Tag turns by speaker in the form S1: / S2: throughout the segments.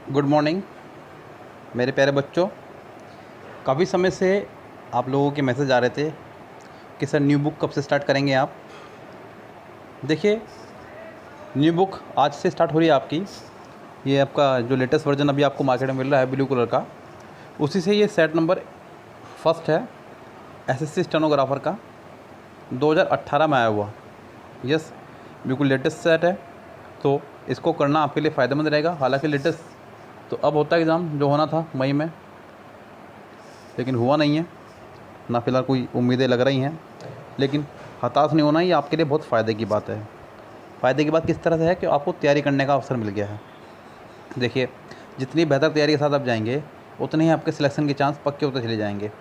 S1: Good morning मेरे प्यारे बच्चों। काफ़ी समय से आप लोगों के मैसेज आ रहे थे कि सर न्यू बुक कब से स्टार्ट करेंगे आप। देखिए, न्यू बुक आज से स्टार्ट हो रही है आपकी। ये आपका जो लेटेस्ट वर्जन अभी आपको मार्केट में मिल रहा है ब्लू कलर का, उसी से ये सेट नंबर फर्स्ट है एसएससी स्टेनोग्राफर का, 2018 में आया हुआ। यस, बिल्कुल लेटेस्ट सेट है, तो इसको करना आपके लिए फ़ायदेमंद रहेगा। हालांकि लेटेस्ट तो अब होता है एग्ज़ाम, जो होना था मई में, लेकिन हुआ नहीं है ना। फ़िलहाल कोई उम्मीदें लग रही हैं, लेकिन हताश नहीं होना, ये आपके लिए बहुत फ़ायदे की बात है। फ़ायदे की बात किस तरह से है कि आपको तैयारी करने का अवसर मिल गया है। देखिए, जितनी बेहतर तैयारी के साथ आप जाएंगे, उतने ही आपके सिलेक्शन के चांस पक्के होते चले जाएंगे।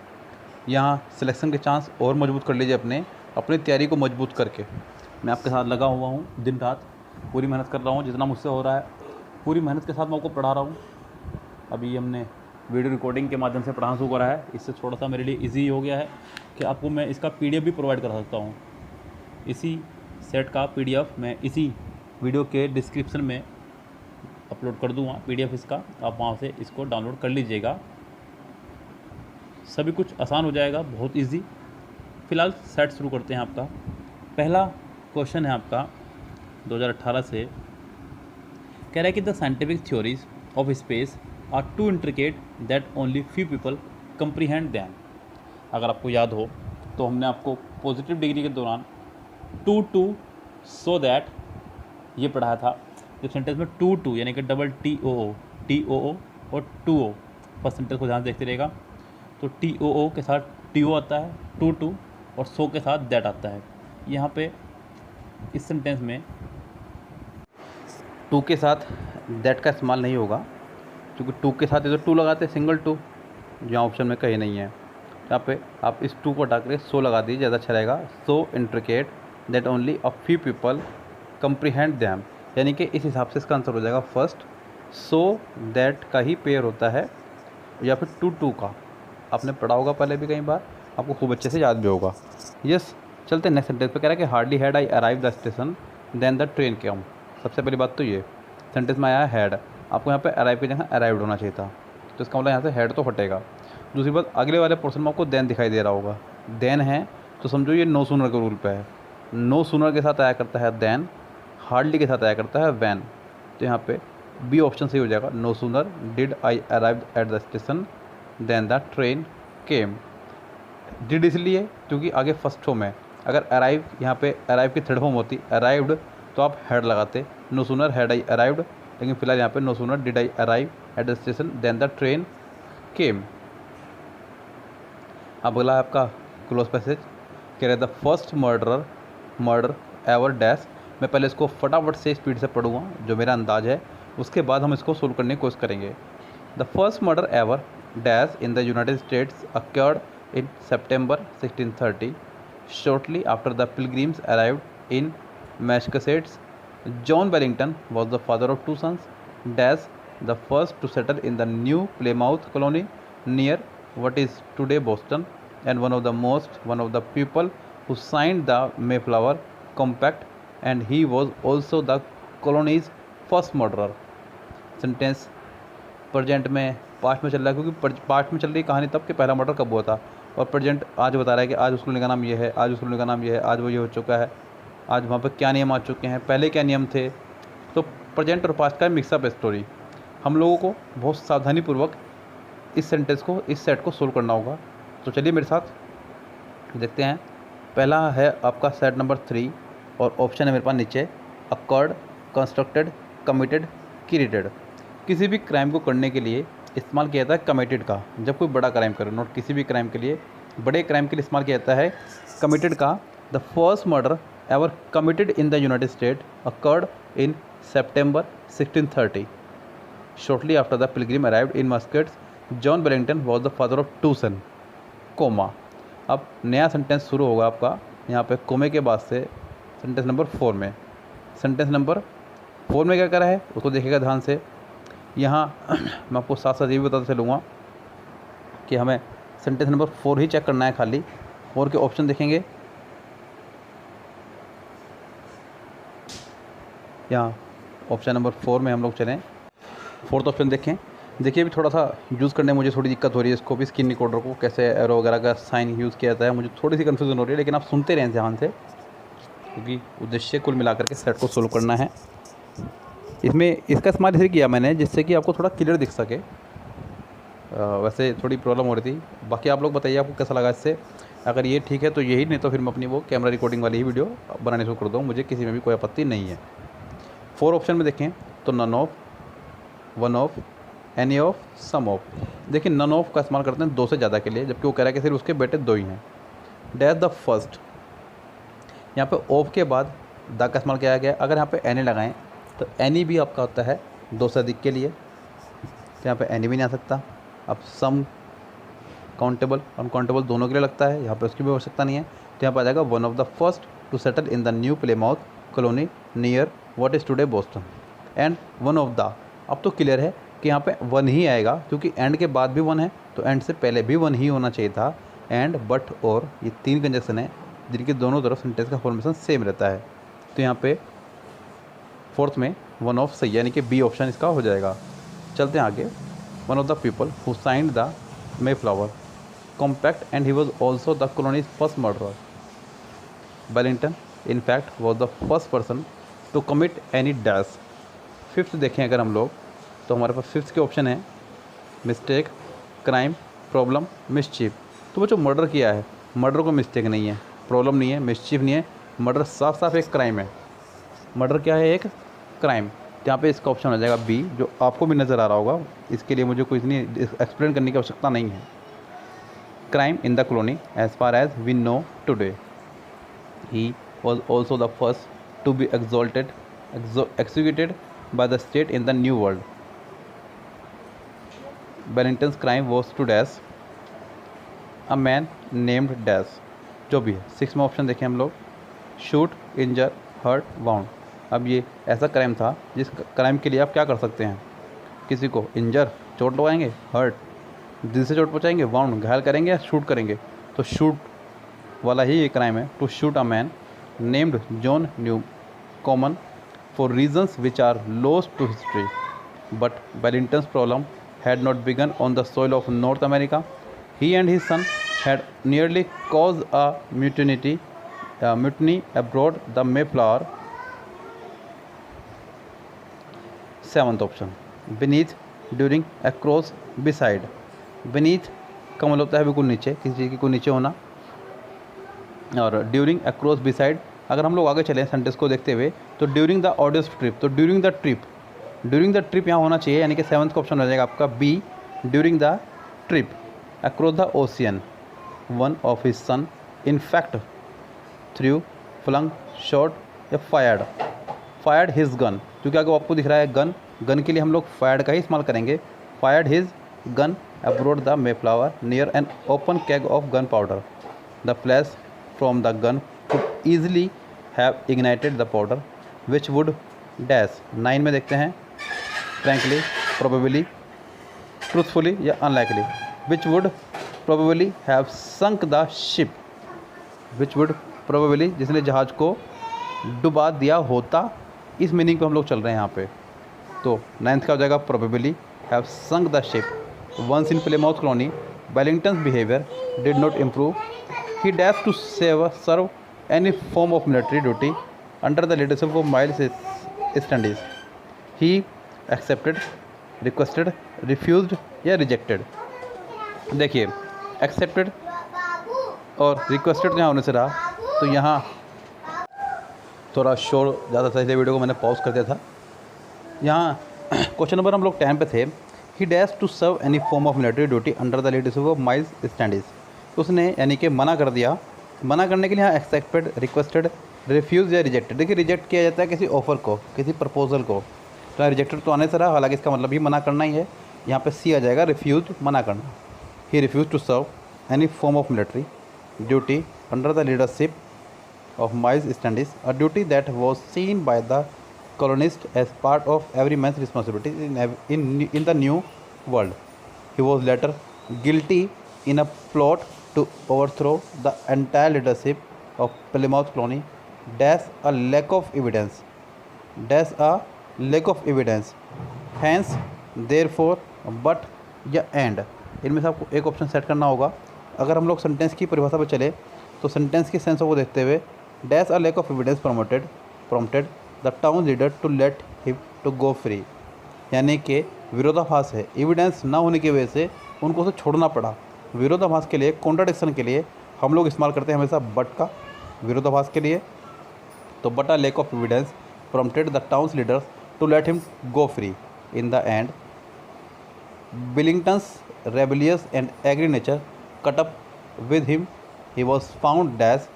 S1: यहाँ सिलेक्शन के चांस और मजबूत कर लीजिए अपनी तैयारी को मजबूत करके। मैं आपके साथ लगा हुआ हूँ, दिन रात पूरी मेहनत कर रहा हूँ, जितना मुझसे हो रहा है पूरी मेहनत के साथ मैं आपको पढ़ा रहा हूँ। अभी हमने वीडियो रिकॉर्डिंग के माध्यम से पढ़ाना शुरू करा है। इससे थोड़ा सा मेरे लिए इजी हो गया है कि आपको मैं इसका पीडीएफ भी प्रोवाइड कर सकता हूँ। इसी सेट का पीडीएफ मैं इसी वीडियो के डिस्क्रिप्शन में अपलोड कर दूँगा। पीडीएफ इसका आप वहाँ से इसको डाउनलोड कर लीजिएगा। सभी कुछ आसान हो जाएगा, बहुत इजी। फ़िलहाल सेट शुरू करते हैं। आपका पहला क्वेश्चन है आपका 2018 से, कह रहा है कि the scientific theories of space are too intricate that only few people comprehend them. अगर आपको याद हो तो हमने आपको पॉजिटिव डिग्री के दौरान टू सो दैट ये पढ़ाया था। जब सेंटेंस में टू यानी कि डबल टी ओ और टू ओ, फर्स्ट सेंटेंस को ध्यान से देखते रहेगा। तो टी ओ के साथ टी ओ आता है, टू और सो के साथ दैट आता है। यहाँ पे इस सेंटेंस में टू के साथ दैट का इस्तेमाल नहीं होगा, क्योंकि टू के साथ ये तो टू लगाते हैं, सिंगल टू, जहाँ ऑप्शन में कहीं नहीं है। यहाँ पे आप इस टू को हटा कर सो लगा दीजिए, ज़्यादा अच्छा रहेगा। So intricate that only a few people comprehend them, यानी कि इस हिसाब से इसका आंसर हो जाएगा फर्स्ट। सो दैट का ही पेयर होता है, या फिर टू का। आपने पढ़ा होगा पहले भी कई बार, आपको खूब अच्छे से याद भी होगा। यस, चलते हैं नेक्स्ट सेंटेंस पे। कह रहा है कि hardly had I arrive the station then the train came. सबसे पहली बात तो ये सेंटेंस में आया हैड, आपको यहाँ पे अराइव की जगह अराइव्ड होना चाहिए था, तो इसका मतलब यहाँ से हैड तो हटेगा। दूसरी बात, अगले वाले पोर्शन में आपको देन दिखाई दे रहा होगा। देन है तो समझो ये नो सूनर के रूल पे है। नो सूनर के साथ आया करता है देन, हार्डली के साथ आया करता है वैन। तो यहाँ पे बी ऑप्शन सही हो जाएगा। No sooner did I arrive at the station then the train came. Did इसलिए क्योंकि आगे फर्स्ट फॉर्म है। अगर अराइव यहाँ पे अराइव की थर्ड फॉर्म होती अराइव्ड, तो आप हैड लगाते, no sooner had I arrived. लेकिन फिलहाल यहाँ पे no sooner did I arrive at the station then the train came. अब अगला है आपका क्लोज पैसेज। कह रहे the first murder ever dash. मैं पहले इसको फटाफट से स्पीड से पढ़ूँगा, जो मेरा अंदाज है, उसके बाद हम इसको सोल्व करने की कोशिश करेंगे। The first murder ever dash in the United states accrued in September 1630, shortly after the Pilgrims arrived in Massachusetts. John Wellington was the father of two sons, Dash, the first to settle in the New Plymouth colony near what is today Boston, and one of the people who signed the Mayflower Compact, and he was also the colony's first murderer. Sentence present में past में चल रहा है, क्योंकि past में चल रही कहानी तब कि पहला मर्डर कब हुआ था, और प्रेजेंट आज बता रहा है कि आज उस कॉलोनी का नाम ये है, आज उस कॉलोनी का नाम ये है, आज वो ये हो चुका है, आज वहाँ पर क्या नियम आ चुके हैं, पहले क्या नियम थे। तो प्रेजेंट और पास्ट का मिक्सअप स्टोरी। हम लोगों को बहुत सावधानीपूर्वक इस सेंटेंस को, इस सेट को सोल्व करना होगा। तो चलिए मेरे साथ देखते हैं। पहला है आपका सेट नंबर 3, और ऑप्शन है मेरे पास नीचे, अकर्ड, कंस्ट्रक्टेड, कमिटेड, क्रिएटेड। किसी भी क्राइम को करने के लिए इस्तेमाल किया जाता है कमिटेड का, जब कोई बड़ा क्राइम करे। नोट, किसी भी क्राइम के लिए, बड़े क्राइम के लिए इस्तेमाल किया जाता है कमिटेड का। The first murder ever committed in the United State occurred इन September 1630, shortly after the pilgrim arrived in Massachusetts. John Wellington was the father of two son, comma. अब नया सेंटेंस शुरू होगा आपका यहाँ पे कोमे के बाद से, सेंटेंस नंबर 4 में। सेंटेंस नंबर 4 में क्या करा है उसको देखिएगा ध्यान से। यहाँ मैं आपको साथ साथ ये भी बताता चलूँगा कि हमें सेंटेंस नंबर 4 ही चेक करना है खाली, और के ऑप्शन देखेंगे। यहाँ ऑप्शन नंबर 4 में हम लोग चलें। फोर्थ ऑप्शन देखें। देखिए अभी थोड़ा सा यूज़ करने में मुझे थोड़ी दिक्कत हो रही है इसको भी, स्क्रीन रिकॉर्डर को कैसे एरो वगैरह का साइन यूज़ किया जाता है, मुझे थोड़ी सी कन्फ्यूजन हो रही है, लेकिन आप सुनते रहें ध्यान से, क्योंकि उद्देश्य कुल मिलाकर के सेट को सोल्व करना है। इसमें इसका इस्तेमाल इसलिए किया मैंने जिससे कि आपको थोड़ा क्लियर दिख सके। वैसे थोड़ी प्रॉब्लम हो रही थी, बाकी आप लोग बताइए आपको कैसा लगा इससे। अगर ये ठीक है तो यही, नहीं तो फिर मैं अपनी वो कैमरा रिकॉर्डिंग वाली ही वीडियो बनाने शुरू कर दूँ, मुझे किसी में भी कोई आपत्ति नहीं है। 4 ऑप्शन में देखें तो none of, one of, any of, some of. देखिए नन ऑफ का इस्तेमाल करते हैं 2 से ज़्यादा के लिए, जबकि वो कह रहा है कि सिर्फ उसके बेटे 2 ही हैं। डैश द फर्स्ट, यहाँ पे ऑफ के बाद द का इस्तेमाल किया गया। अगर यहाँ पे एनी लगाएं तो एनी भी आपका होता है 2 से अधिक के लिए, तो यहाँ पे एनी भी नहीं आ सकता। अब सम, काउंटेबल, अनकाउंटेबल दोनों के लिए लगता है, यहाँ पे उसकी भी आवश्यकता नहीं है, तो यहाँ पर आ जाएगा one of the first to settle in the new Plymouth colony near what is today Boston and one of the. अब तो क्लियर है कि यहाँ पे वन ही आएगा, क्योंकि एंड के बाद भी वन है तो एंड से पहले भी वन ही होना चाहिए था। एंड, बट, और, ये 3 कंजक्शन है जिनके दोनों तरफ सेंटेंस का फॉर्मेशन सेम रहता है, तो यहाँ पे फोर्थ में वन ऑफ सही, यानी कि बी ऑप्शन इसका हो जाएगा। चलते हैं आगे। One of the people who signed the Mayflower Compact and he was also the colony's first murderer. Wellington, in fact, was the first person to commit any dash. Fifth देखें अगर हम लोग तो हमारे पास फिफ्थ के ऑप्शन है mistake, crime, problem, mischief. तो वो जो मर्डर किया है, मर्डर को मिस्टेक नहीं है, प्रॉब्लम नहीं है, मिसचीफ नहीं है, मर्डर साफ साफ एक क्राइम है। मर्डर क्या है? एक क्राइम। यहाँ पे इसका ऑप्शन हो जाएगा बी, जो आपको भी नज़र आ रहा होगा। इसके लिए मुझे कोई इतनी एक्सप्लेन करने की आवश्यकता नहीं है। Crime in the colony as far as we know today, he was also the first to be executed by the state in the new world. Wellington's crime was to dash a man named dash, जो भी है। 6 में option देखें हम लोग, shoot, इंजर, hurt, wound. अब ये ऐसा क्राइम था जिस क्राइम के लिए आप क्या कर सकते हैं, किसी को इंजर, चोट लगाएंगे, हर्ट, दिल से चोट पहुंचाएंगे, वाउंड, घायल करेंगे, या शूट करेंगे। तो शूट वाला ही ये क्राइम है। To shoot a man named John Newcomen for reasons which are lost to history, but Wellington's problem had not begun on the soil of North America. He and his son had nearly caused a mutiny aboard the Mayflower. 7th option, beneath, during, across, beside. beneath का मतलब होता है बिल्कुल नीचे, किसी चीज़ की कोई नीचे होना, और ड्यूरिंग, अक्रॉस, बिसाइड। अगर हम लोग आगे चलें सेंटेंस को देखते हुए तो ड्यूरिंग द ऑडियंस ट्रिप, तो ड्यूरिंग द ट्रिप यहाँ होना चाहिए, यानी कि 7th का ऑप्शन हो जाएगा आपका B, during the trip. Across the ocean, one of his son in fact threw, flung, shot या फायर्ड हिज गन, क्योंकि अगर आपको दिख रहा है गन के लिए हम लोग फायर्ड का ही इस्तेमाल करेंगे। Fired his gun abroad the Mayflower near an open keg of gun powder, the flash from the gun could easily have ignited the powder which would dash। 9 में देखते हैं, frankly, probably, truthfully या unlikely, which would probably have sunk the ship, which would probably, जिसने जहाज को डुबा दिया होता, इस मीनिंग पे हम लोग चल रहे हैं यहाँ पे। तो 9th का हो जाएगा probably have sunk the ship। Once in Plymouth colony, Wellington's behavior did not improve. He dashed to serve any form of military duty under the leadership of Miles Standish. He accepted, requested, refused या rejected। देखिए accepted और requested यहाँ होने से रहा, तो यहाँ थोड़ा शोर ज़्यादा था इसलिए वीडियो को मैंने पॉज कर दिया था। यहाँ क्वेश्चन नंबर हम लोग 10 पे थे। He dashed to serve any form of military duty under the leadership of Miles Standish। उसने यानी कि मना कर दिया। मना करने के लिए यहाँ एक्सेप्टेड, रिक्वेस्टेड, रिफ्यूज़ या रिजेक्टेड। देखिए रिजेक्ट किया जाता है किसी ऑफ़र को, किसी प्रपोजल को, तो रिजेक्टेड तो आने से रहा, हालांकि इसका मतलब ही मना करना ही है। यहाँ पे सी आ जाएगा, रिफ्यूज, मना करना। He refuse to serve any form of military duty under the leadership of Miles Standish, a duty that was seen by the colonist as part of every man's responsibility in the new world. He was later guilty in a plot to overthrow the entire leadership of Plymouth colony. Dash a lack of evidence. Hence, therefore, but या and, इनमें से आपको एक option set करना होगा। अगर हम लोग सेंटेंस की परिभाषा पर चले तो सेंटेंस की सेंस को देखते हुए dash a lack of evidence prompted the town leader to let him to go free, यानी कि विरोधाभास है, एविडेंस ना होने की वजह से उनको उसे छोड़ना पड़ा। विरोधाभास के लिए, कॉन्ट्राडिक्शन के लिए हम लोग इस्तेमाल करते हैं हमेशा बट का, विरोधाभास के लिए। तो but a lack of evidence prompted the towns leaders to let him go free. In the end Billington's rebellious and angry nature caught up with him. He was found dash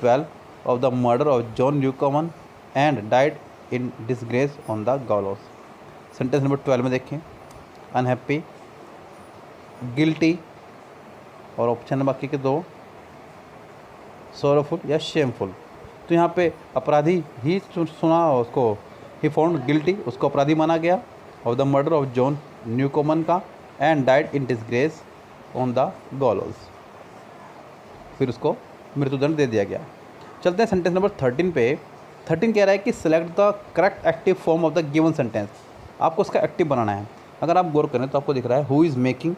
S1: 12 of the murder of John Newcomen and died in disgrace on the gallows. Sentence number 12 में देखें, unhappy, guilty और option बाकी के दो, sorrowful या shameful. तो यहाँ पे अपराधी ही सुना उसको, ही फाउंड गिल्टी, उसको अपराधी माना गया, of the murder of John Newcomen का, and died in disgrace on the gallows, फिर उसको मृत्युदंड दे दिया गया। चलते हैं सेंटेंस नंबर 13 पे। 13 कह रहा है कि select the correct active form of the given sentence. आपको उसका एक्टिव बनाना है। अगर आप गौर करें तो आपको दिख रहा है who is making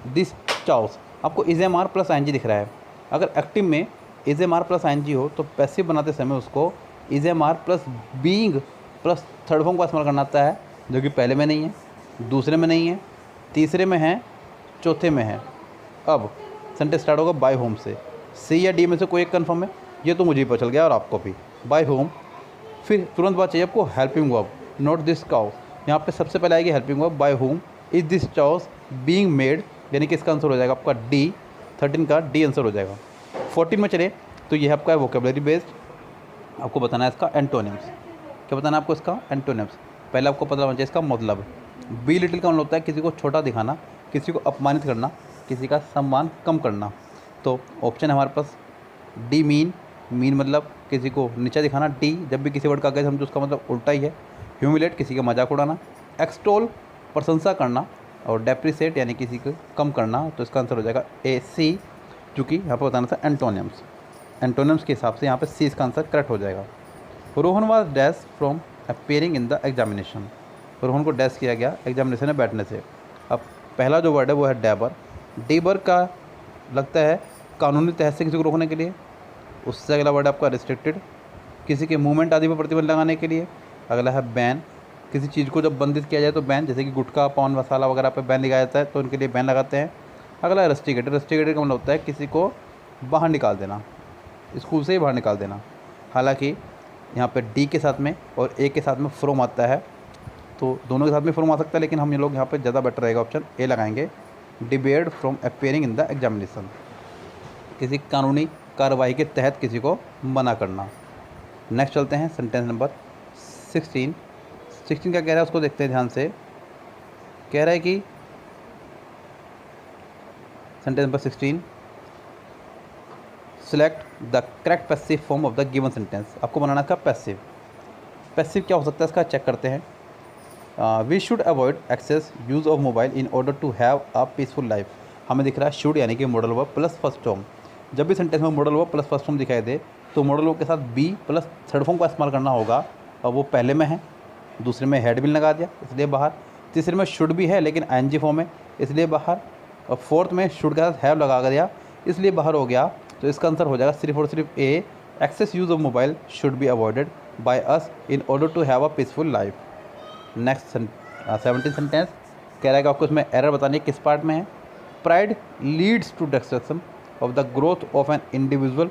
S1: this chaos, आपको is am are plus I दिख रहा है। अगर एक्टिव में is am are plus I हो तो पैसिव बनाते समय उसको is am are plus being plus third form का इस्तेमाल करना आता है, जो कि पहले में नहीं है, दूसरे में नहीं है, तीसरे में है, चौथे में है। अब सेंटेंस स्टार्ट होगा बाय होम से। सी या डी में से कोई एक कन्फर्म है, ये तो मुझे ही पता चल गया और आपको भी। बाय होम, फिर तुरंत बाद चाहिए आपको helping verb, not this cow. यहाँ पे सबसे पहले आएगी helping verb, by whom is this chaos being made, यानी कि इसका आंसर हो जाएगा आपका डी, 13 का डी आंसर हो जाएगा। 14 में चले तो ये आपका है वोकेबलरी बेस्ड। आपको बताना है इसका एंटोनिम्स। क्या बताना है आपको इसका एंटोनिम्स? पहले आपको पता होना चाहिए इसका मतलब। बी लिटिल का मतलब होता है किसी को छोटा दिखाना, किसी को अपमानित करना, किसी का सम्मान कम करना। तो ऑप्शन है हमारे पास डी मीन, मीन मतलब किसी को नीचा दिखाना। डी जब भी किसी वर्ड का आगे समझो उसका मतलब उल्टा ही है। ह्यूमिलेट किसी का मजाक उड़ाना। एक्सटोल प्रशंसा करना। और डेप्रिसिएट यानी किसी को कम करना। तो इसका आंसर हो जाएगा ए सी, चूँकि यहाँ पर बताना था एंटोनिम्स। एंटोनिम्स के हिसाब से यहाँ पर सी इसका आंसर करेक्ट हो जाएगा। Rohan was dash from appearing in the examination. Rohan को डैश किया गया एग्जामिनेशन में बैठने से। अब पहला जो वर्ड है वो है डैबर। डेबर का लगता है कानूनी तहत से किसी को रोकने के लिए। उससे अगला वर्ड आपका रिस्ट्रिक्टेड, किसी के मूवमेंट आदि पर प्रतिबंध लगाने के लिए। अगला है बैन, किसी चीज़ को जब बंदित किया जाए तो बैन, जैसे कि गुटखा, पान मसाला वगैरह पे बैन लगाया जाता है तो उनके लिए बैन लगाते हैं। अगला है रेस्ट्रिकेटेड। रेस्ट्रिकेटेड का मतलब होता है किसी को बाहर निकाल देना, स्कूल से ही बाहर निकाल देना। हालांकि यहाँ पे डी के साथ में और ए के साथ में फ्रॉम आता है, तो दोनों के साथ में फ्रॉम आ सकता है, लेकिन हम ये लोग यहाँ पे ज़्यादा बेटर रहेगा ऑप्शन ए लगाएंगे, debarred from appearing in the examination. किसी कानूनी कार्रवाई के तहत किसी को मना करना। नेक्स्ट चलते हैं सेंटेंस नंबर 16। 16 क्या कह रहा है उसको देखते हैं ध्यान से। कह रहा है कि sentence number 16, select the correct passive form of the given sentence. आपको बनाना का पैसिव। पैसिव क्या हो सकता है इसका चेक करते हैं। We should avoid excess use of mobile in order to have a peaceful life. हमें दिख रहा है शुड यानी कि modal verb plus first form. जब भी सेंटेंस में modal verb plus first form दिखाई दे तो मॉडल वर्ब के साथ बी प्लस थर्ड फॉर्म का इस्तेमाल करना होगा। और वो पहले में है, दूसरे में हैड बिल लगा दिया इसलिए बाहर, तीसरे में शुड भी है लेकिन आईएनजी फॉर्म है इसलिए बाहर, और फोर्थ में शुड के साथ हैव लगा दिया इसलिए बाहर हो गया। तो इसका आंसर हो जाएगा सिर्फ और सिर्फ A, excess use of mobile should be avoided by us in order to have a peaceful life. Next 17 sentence कह रहा है कि आपको इसमें एरर बतानी है किस पार्ट में है। Pride leads to destruction of the growth of an individual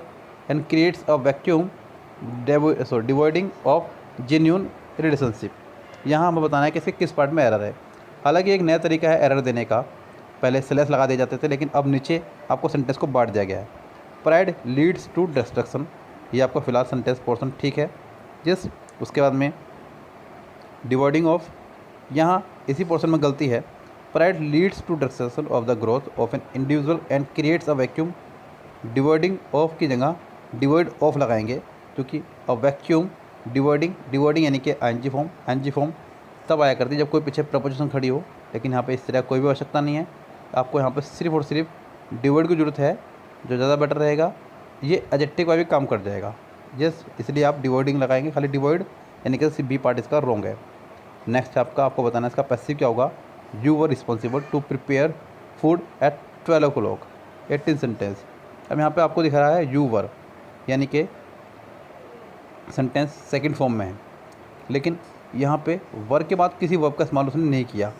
S1: and creates a vacuum devoiding of genuine relationship. यहाँ हमें बताना है कि इसके किस पार्ट में एरर है। हालांकि एक नया तरीका है एरर देने का, पहले स्लैश लगा दिए जाते थे लेकिन अब नीचे आपको सेंटेंस को बांट दिया गया है। प्राइड लीड्स टू डिस्ट्रक्शन, ये आपका फिलहाल सेंटेंस पोर्शन ठीक है। जिस उसके बाद में डिवाइडिंग ऑफ, यहाँ इसी पोर्शन में गलती है। Pride leads to destruction of the growth of an individual and creates a vacuum. Dividing of की जगह डिवाइड ऑफ लगाएंगे, क्योंकि अ वैक्यूम डिवाइडिंग यानी कि आईएनजी फॉर्म तब आया करती है जब कोई पीछे प्रपोजिशन खड़ी हो, लेकिन यहाँ पे इस तरह कोई भी आवश्यकता नहीं है। आपको यहाँ पे सिर्फ और सिर्फ डिवाइड की जरूरत है, जो ज़्यादा बेटर रहेगा। ये एडजेक्टिव का भी काम कर जाएगा, इसलिए आप डिवाइडिंग लगाएंगे, खाली डिवाइड यानी कि बी पार्ट इसका रॉन्ग है। नेक्स्ट आपको बताना है इसका पैसिव क्या होगा। You were responsible to prepare food at 12 o'clock। 18 sentence. अब यहाँ पे आपको दिख रहा है यू वर, यानी कि सेंटेंस सेकंड फॉर्म में है, लेकिन यहाँ पे वर के बाद किसी वर्ब का इस्तेमाल उसने नहीं किया।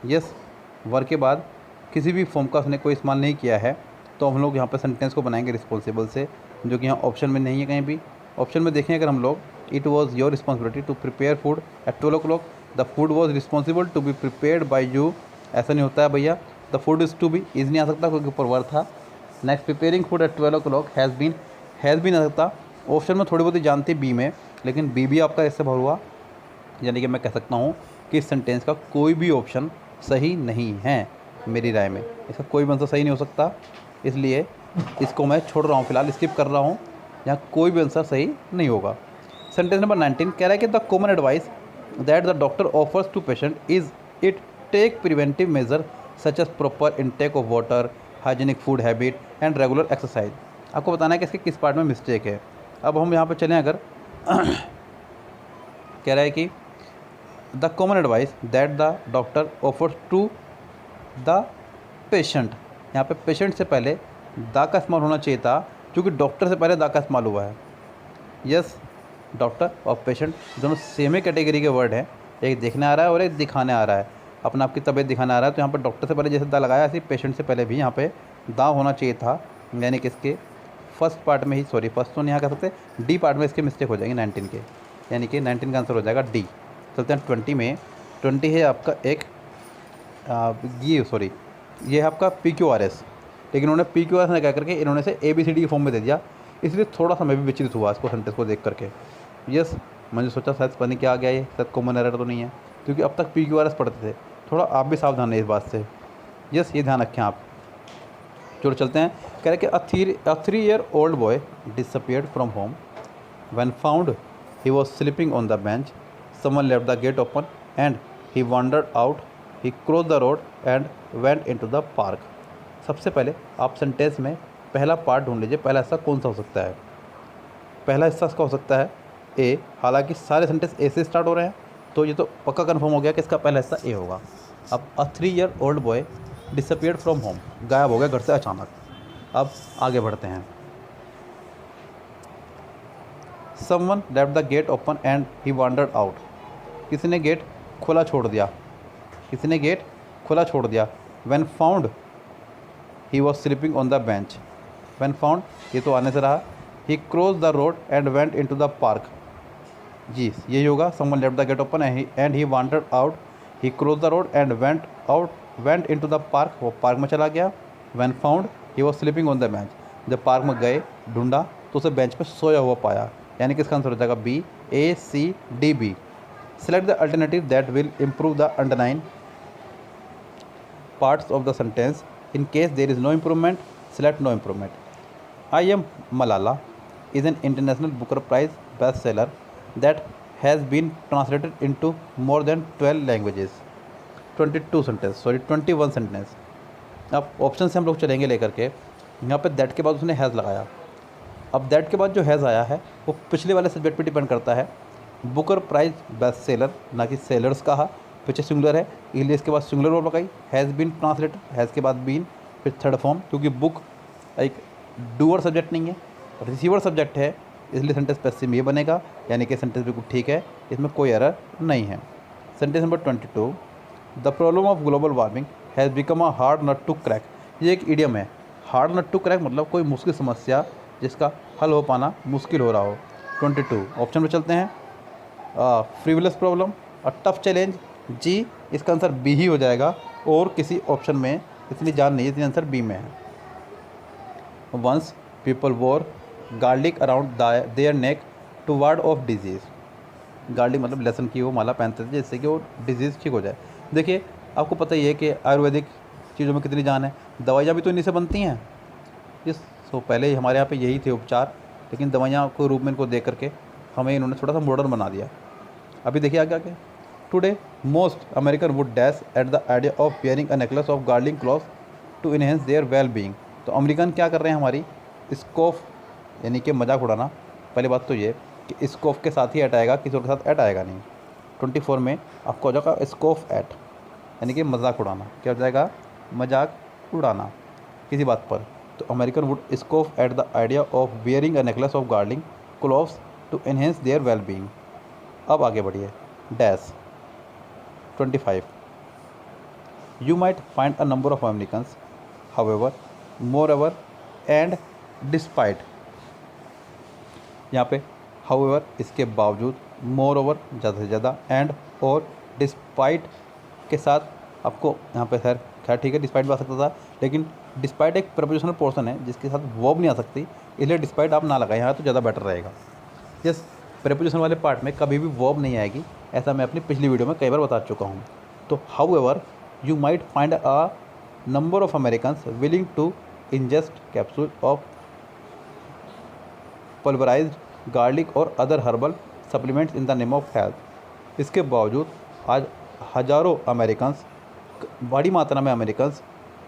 S1: यस, वर के बाद किसी भी फॉर्म का उसने कोई इस्तेमाल नहीं किया है, तो हम लोग यहाँ पे सेंटेंस को बनाएंगे रिस्पॉन्सिबल से, जो कि यहाँ ऑप्शन में नहीं है कहीं भी। ऑप्शन में देखें अगर हम लोग, it was your responsibility to prepare food at 12 o'clock, the food was responsible to be prepared by you. ऐसा नहीं होता है भैया, the food is to be is नहीं आ सकता क्योंकि ऊपर वर था। Next, preparing food at 12 o'clock has been आ सकता। ऑप्शन में थोड़ी बहुत ही जानती बी में, लेकिन बी भी आपका इससे भर हुआ, यानी कि मैं कह सकता हूँ कि इस सेंटेंस का कोई भी ऑप्शन सही नहीं है मेरी राय में। इसका कोई भी आंसर सही नहीं हो सकता, इसलिए इसको मैं छोड़ रहा हूँ, फिलहाल स्किप कर रहा हूँ। यहाँ कोई भी आंसर सही नहीं होगा। सेंटेंस नंबर 19 कह रहा है कि the common advice that the doctor offers to patient is it take preventive measure such as proper intake of water, hygienic food habit and regular exercise. आपको बताना है कि इसके किस पार्ट में मिस्टेक है। अब हम यहाँ पर चलें, अगर कह रहा है कि the common advice that the doctor offers to the patient, यहाँ पे पेशेंट से पहले द का इस्तेमाल होना चाहिए था, क्योंकि डॉक्टर से पहले द का इस्तेमाल हुआ है। यस, डॉक्टर और पेशेंट दोनों सेम ही कैटेगरी के वर्ड हैं, एक देखने आ रहा है और एक दिखाने आ रहा है, अपना आपकी तबीयत दिखाने आ रहा है। तो यहाँ पर डॉक्टर से पहले जैसे द लगाया, ऐसे पेशेंट से पहले भी यहाँ पे द होना चाहिए था, यानी कि इसके फर्स्ट पार्ट में ही, सॉरी फर्स्ट तो नहीं यहाँ कह सकते, डी पार्ट में इसके मिस्टेक हो जाएंगे 19 के, यानी कि 19 का आंसर हो जाएगा डी। चलते हैं 20 में। 20 है आपका एक ये है आपका PQRS, लेकिन उन्होंने PQRS ने क्या करके इन्होंने से ABCD के फॉर्म में दे दिया, इसलिए थोड़ा सा मैं भी विचलित हुआ इसको सेंटेंस को देख करके। यस, मैंने सोचा शायद पता नहीं क्या आ गया, ये शायद कॉमन एरर तो नहीं है, क्योंकि अब तक PQRS पढ़ते थे, थोड़ा आप भी सावधान है इस बात से। यस, ये ध्यान रखें आप। चलो चलते हैं। कह रहे कि a 3-year-old boy disappeared from home. When found, he was sleeping on the bench. Someone left the gate open and he wandered out. He crossed the road and went into the park. सबसे पहले आप sentence में पहला part ढूंढ लीजिए, पहला हिस्सा कौन सा हो सकता है। पहला हिस्सा इसका हो सकता है ए, हालांकि सारे सेंटेंस ए से स्टार्ट हो रहे हैं, तो ये तो पक्का कंफर्म हो गया कि इसका पहला हिस्सा ए होगा। अब a 3-year-old boy disappeared from home, गायब हो गया घर से अचानक। अब आगे बढ़ते हैं। Someone left the gate open and he wandered out. किसी ने गेट खुला छोड़ दिया, किसी ने गेट खुला छोड़ दिया। When found, he was sleeping on the bench. When found, ये तो आने से रहा। He crossed the road and went into the park. जी, यही होगा। Someone left the gate open and he wandered out. He crossed the road and went into the park. वो park में चला गया। When found, he was sleeping on the bench. जब park में गए, ढूंढा तो उसे बेंच पे सोया हुआ पाया, यानी कि इसका आंसर हो जाएगा B, A-C-D-B। Select the alternative that will improve the underlying parts of the sentence. In case there is no improvement, select no improvement. I Am Malala is an International Booker Prize bestseller that has been translated into more than 12 languages. 21 sentence. अब option से हम लोग चलेंगे लेकर के, यहाँ पे that के बाद उसने हैज़ लगाया। अब दैट के बाद जो हैज़ आया है वो पिछले वाले सब्जेक्ट पे डिपेंड करता है। बुकर प्राइज बेस्ट सेलर, ना कि सेलर्स कहा, पीछे सिंगुलर है इसलिए इसके बाद सिंगुलर वर्ब लगाई। हैज़ बीन ट्रांसलेटेड, हैज़ के बाद बीन, फिर थर्ड फॉर्म, क्योंकि बुक एक डूअर सब्जेक्ट नहीं है, रिसीवर सब्जेक्ट है, इसलिए सेंटेंस पैसिव में ये बनेगा, यानी कि सेंटेंस बिल्कुल ठीक है, इसमें कोई एरर नहीं है। Sentence number 22, the problem of global warming has become a hard nut to crack. ये एक इडियम है, हार्ड नट टू क्रैक मतलब कोई मुश्किल समस्या जिसका हल हो पाना मुश्किल हो रहा हो। 22 ऑप्शन में चलते हैं। फ्रीवलेस प्रॉब्लम, अ टफ चैलेंज, जी इसका आंसर बी ही हो जाएगा, और किसी ऑप्शन में इतनी जान नहीं है, इसलिए आंसर बी में है। Once people wore garlic around their neck to ward off disease. Garlic मतलब लहसुन की वो माला पहनते थे जिससे कि वो डिजीज़ ठीक हो जाए। देखिए आपको पता ही है कि आयुर्वेदिक चीज़ों में कितनी जान है, दवाइयाँ भी तो इन्हीं से बनती हैं। इस तो पहले ही हमारे यहाँ पे यही थे उपचार, लेकिन दवाइयाँ को रूप में इनको दे करके हमें इन्होंने थोड़ा सा मॉडर्न बना दिया। अभी देखिए आगे आगे। Today most American would dash at the idea of wearing a necklace of garlic cloth to enhance their well being. तो अमेरिकन क्या कर रहे हैं, हमारी स्कोफ यानी कि मजाक उड़ाना। पहली बात तो ये कि स्कोफ के साथ ही ऐड आएगा, किसी और के साथ ऐड आएगा नहीं। 24 में आपको हो जाएगा स्कोफ एट, यानी कि मजाक उड़ाना। क्या हो जाएगा? मजाक उड़ाना किसी बात पर। तो American would scoff at the idea of wearing a necklace of guarding clothes to enhance their well being. अब आगे बढ़िए। Dash 25 You might find a number of Americans, however, moreover, and despite, यहाँ पे however इसके बावजूद, moreover ज़्यादा से ज़्यादा, and और despite के साथ आपको यहाँ पे खैर ठीक है despite भी आ सकता था, लेकिन despite एक prepositional portion है जिसके साथ verb नहीं आ सकती, इसलिए despite आप ना लगाएं यहाँ तो ज़्यादा बेटर रहेगा। यस, preposition वाले पार्ट में कभी भी verb नहीं आएगी, ऐसा मैं अपनी पिछली वीडियो में कई बार बता चुका हूँ। तो however you might find a number of Americans willing to ingest capsules of pulverized garlic or other herbal supplements in the name of health। इसके बावजूद आज हज़ारों अमेरिकन्स, बड़ी मात्रा में अमेरिकन्स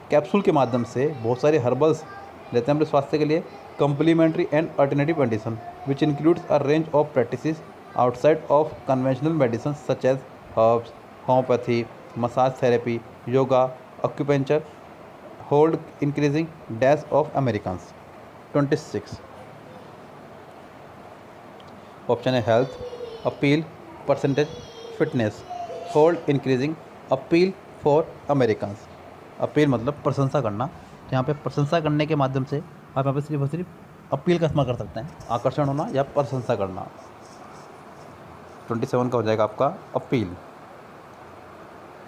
S1: कैप्सूल के माध्यम से बहुत सारे हर्बल्स लेते हैं अपने स्वास्थ्य के लिए। Complementary and alternative medicine which includes a range of practices outside of conventional medicine such as herbs, homeopathy, massage therapy, yoga, acupuncture hold increasing dash of Americans. 26 option है health, appeal, percentage, fitness, hold increasing appeal for Americans. Appeal मतलब प्रशंसा करना, यहाँ पे प्रशंसा करने के माध्यम से आप यहाँ पे सिर्फ और सिर्फ अपील का इस्तेमाल कर सकते हैं, आकर्षण होना या प्रशंसा करना। 27 का हो जाएगा आपका अपील,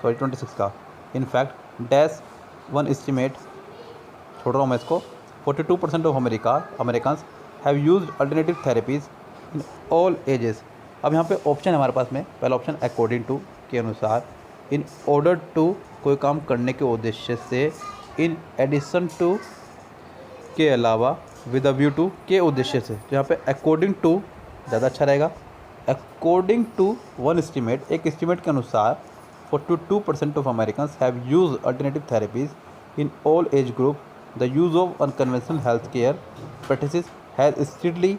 S1: सॉरी 26 का। इनफैक्ट डैश वन एस्टिमेट, छोड़ रहा हूँ मैं इसको, 42% of Americans have used alternative therapies in all ages. अब यहाँ पे ऑप्शन है हमारे पास में, पहला ऑप्शन अकॉर्डिंग टू के अनुसार, इन ऑर्डर टू कोई काम करने के उद्देश्य से, इन एडिशन टू के अलावा, विद अ व्यू टू के उद्देश्य से। तो यहाँ पे अकॉर्डिंग टू ज़्यादा अच्छा रहेगा। अकॉर्डिंग टू वन एस्टिमेट, एक एस्टिमेट के अनुसार 42% of Americans have used alternative therapies in all age group. The use of unconventional healthcare practices has steadily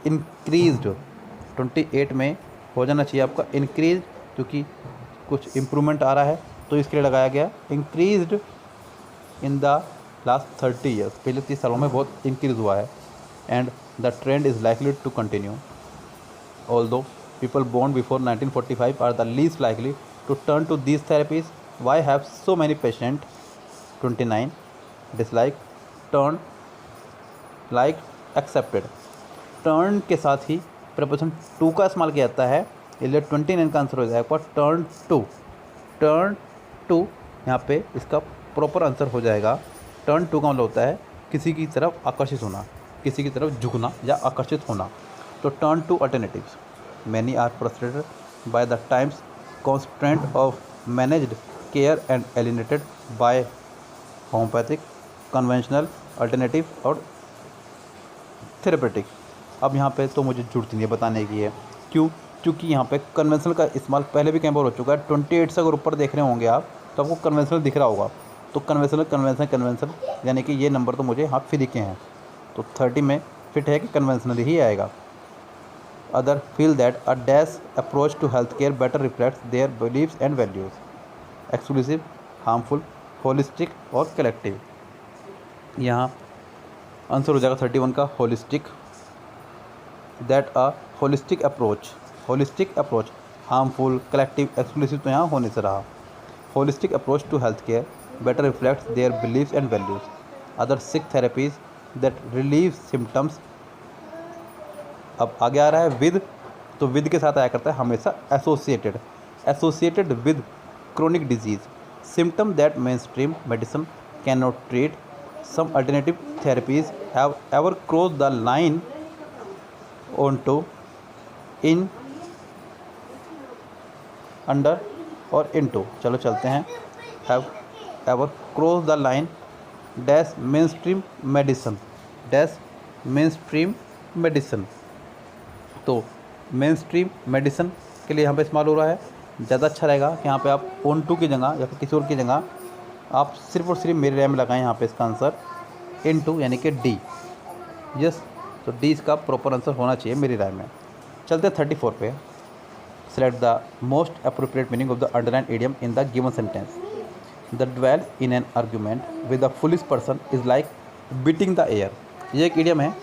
S1: increased। 28 में हो जाना चाहिए आपका इंक्रीज, क्योंकि कुछ इम्प्रूवमेंट आ रहा है तो इसके लिए लगाया गया increased in the last 30 years. पिछले 30 सालों में बहुत इंक्रीज हुआ है। And the trend is likely to continue. Although people born before 1945 are the least likely to turn to these therapies, why have so many patients? 29 dislike, turn, like, accepted। Turn के साथ ही प्रपोजन to का इस्तेमाल किया जाता है, इसलिए 29 का answer हो जाएगा टर्न टू। टर्न टू यहाँ पे इसका प्रॉपर आंसर हो जाएगा। टर्न टू का मतलब होता है किसी की तरफ आकर्षित होना, किसी की तरफ झुकना या आकर्षित होना। तो turn to alternatives. Many are frustrated by the times constraint of managed care and alienated by homeopathic, conventional, alternative और थेरेपेटिक। अब यहाँ पे तो मुझे जरूरत नहीं है बताने की है, क्यों? क्योंकि यहाँ पे कन्वेंशनल का इस्तेमाल पहले भी कई बार हो चुका है। 28 से अगर ऊपर देख रहे होंगे आप तो आपको कन्वेंशनल दिख रहा होगा। तो कन्वेंशनल यानी कि ये नंबर तो मुझे यहाँ फ्री के हैं, तो 30 में फिट है कि कन्वेंशनल ही आएगा। Other feel that a dash approach to health care better reflects their beliefs and values. Exclusive, harmful, holistic और कलेक्टिव। यहाँ आंसर हो जाएगा 31 का holistic. That a holistic approach, harmful, collective, exclusive तो यहाँ होने से रहा। Holistic approach to health care better reflects their beliefs and values. Other seek therapies that relieve symptoms. अब आगे आ रहा है विद, तो विद के साथ आया करता है हमेशा associated with chronic disease, symptom that mainstream medicine can not treat. Some alternative therapies have ever cross the line on to, in, under और इनटू। चलो चलते हैं। Have ever cross the line dash mainstream medicine. तो mainstream medicine के लिए यहाँ पे इस्तेमाल हो रहा है। ज़्यादा अच्छा रहेगा कि यहाँ पे आप ऑन टू की जगह या फिर किसी और की जगह आप सिर्फ और सिर्फ मेरे राय में लगाएं यहाँ पे इसका आंसर इन टू यानी कि डी। यस, तो डी इसका प्रॉपर आंसर होना चाहिए मेरी राय में। चलते हैं 34 पे। Select the most appropriate meaning of the underlined idiom in the given sentence. The dwell in an argument with a foolish person is like beating the air. ये एक idiom है,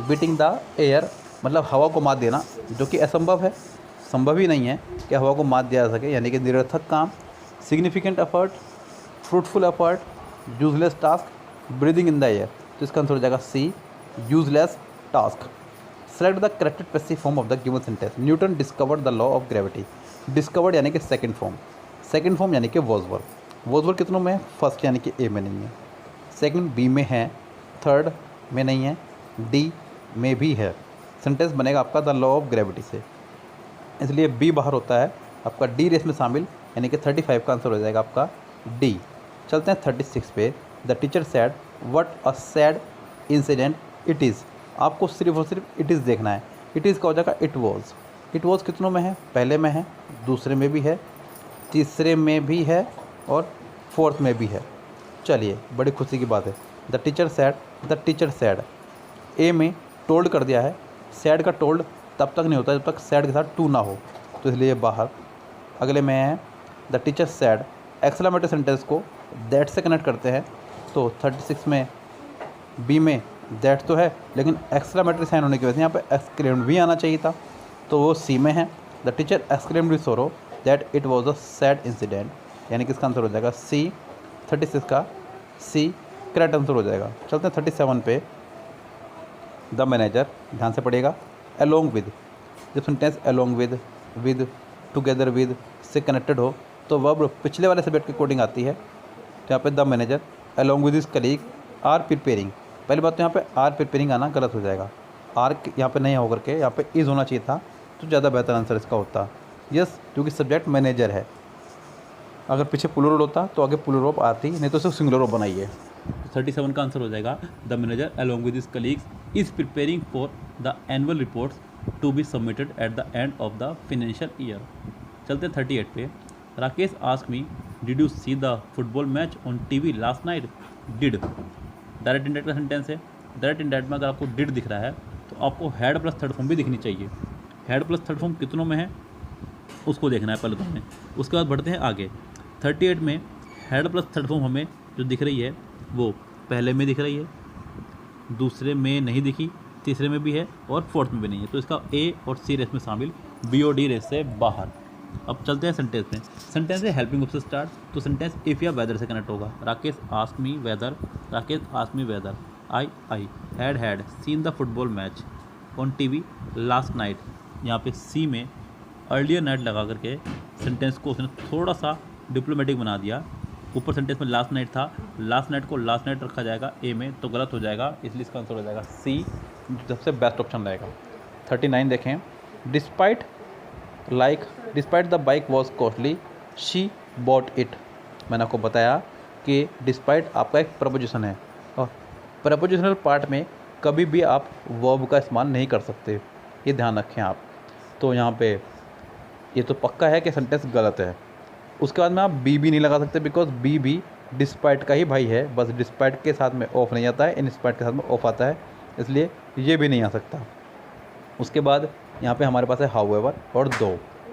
S1: beating the air मतलब हवा को मात देना, जो कि असंभव है, संभव ही नहीं है कि हवा को मात दिया जा सके, यानी कि निरर्थक काम, significant effort, fruitful effort, useless task, breathing in the air. तो इसका आंसर हो जाएगा C, useless task. Select the corrected passive form of the given sentence. Newton discovered the law of gravity. Discovered यानी कि सेकंड फॉर्म, सेकंड फॉर्म यानी कि वॉजवर्थ। वॉजवर्थ कितनों में है? फर्स्ट यानी कि ए में नहीं है, सेकंड बी में है, थर्ड में नहीं है, डी में भी है। सेंटेंस बनेगा आपका द लॉ ऑफ ग्रेविटी से, इसलिए बी बाहर होता है, आपका डी रेस में शामिल, यानी कि 35 का आंसर हो जाएगा आपका डी। चलते हैं 36 पे। The teacher sad what a sad incident it is. आपको सिर्फ और सिर्फ इट इज़ देखना है। इट इज़ का हो जाएगा इट वॉज। इट वॉज कितनों में है? पहले में है, दूसरे में भी है, तीसरे में भी है और फोर्थ में भी है। चलिए, बड़ी खुशी की बात है। The teacher said, the teacher said A में टोल्ड कर दिया है। सैड का टोल्ड तब तक नहीं होता जब तक सैड के साथ टू ना हो, तो इसलिए बाहर। अगले में है the teacher sad. Exclamatory sentence को दैट से कनेक्ट करते हैं, तो 36 में बी में दैट तो है, लेकिन एक्सक्लेमेटरी साइन होने की वजह से यहाँ पे एक्सक्लेम्ड भी आना चाहिए था, तो वो सी में है। The teacher exclaimed with sorrow that it was a sad incident, यानी कि इसका आंसर हो जाएगा सी। 36 का सी करेक्ट आंसर हो जाएगा। चलते हैं 37 पे। द मैनेजर, ध्यान से पढ़िएगा। अलोंग विद, जब sentence along with, together with से कनेक्टेड हो तो वर्ब पिछले वाले सब्जेक्ट के अकॉर्डिंग आती है। तो यहाँ पे the manager along with his colleague are preparing. पहली बात तो यहाँ पे आर प्रिपेयरिंग आना गलत हो जाएगा, आर यहाँ पे नहीं होकर के यहाँ पे इज़ होना चाहिए था, तो ज़्यादा बेहतर आंसर इसका होता। यस, क्योंकि सब्जेक्ट मैनेजर है। अगर पीछे प्लूरल होता तो आगे प्लूरल ऑफ आती, नहीं तो सिर्फ सिंगुलर ऑफ बनाइए। 37 का आंसर हो जाएगा the manager along with his colleagues is preparing for the annual reports to be submitted at the end of the financial year. चलते 38 पे। Rakesh ask me did you see the football match on TV last night. Did direct indirect का sentence है। Direct indirect में अगर आपको did दिख रहा है तो आपको हैड प्लस थर्ड फॉर्म भी दिखनी चाहिए। हैड प्लस थर्ड फॉर्म कितनों में है उसको देखना है पहले तो हमें, उसके बाद बढ़ते हैं आगे। 38 में हैड प्लस थर्ड फॉर्म हमें जो दिख रही है वो पहले में दिख रही है, दूसरे में नहीं दिखी, तीसरे में भी है और फोर्थ में भी नहीं है, तो इसका ए और सी रेस में शामिल, बी और डी रेस से बाहर। अब चलते हैं सेंटेंस में। सेंटेंस है हेल्पिंग वर्ब से स्टार्ट, तो सेंटेंस इफ़ या वेदर से कनेक्ट होगा। Rakesh ask me whether, Rakesh ask me whether I had seen the football match on TV last night. यहाँ पे सी में अर्लियर नाइट लगा करके सेंटेंस को उसने थोड़ा सा डिप्लोमेटिक बना दिया। ऊपर सेंटेंस में लास्ट नाइट था, लास्ट नाइट को लास्ट नाइट रखा जाएगा ए में, तो गलत हो जाएगा, इसलिए इसका आंसर हो जाएगा सी, जो सबसे बेस्ट ऑप्शन रहेगा। 39 देखें। Despite the bike was costly she bought it. मैंने आपको बताया कि डिस्पाइट आपका एक प्रपोजिशन है और प्रपोजिशनल पार्ट में कभी भी आप वर्ब का इस्तेमाल नहीं कर सकते, ये ध्यान रखें आप। तो यहाँ पे ये तो पक्का है कि सेंटेंस गलत है। उसके बाद में आप बी भी नहीं लगा सकते, बिकॉज बी भी डिस्पाइट का ही भाई है, बस डिस्पाइट के साथ में ऑफ नहीं आता है, इन डिस्पाइट के साथ में ऑफ आता है, इसलिए ये भी नहीं आ सकता। उसके बाद यहाँ पे हमारे पास है हाउएवर और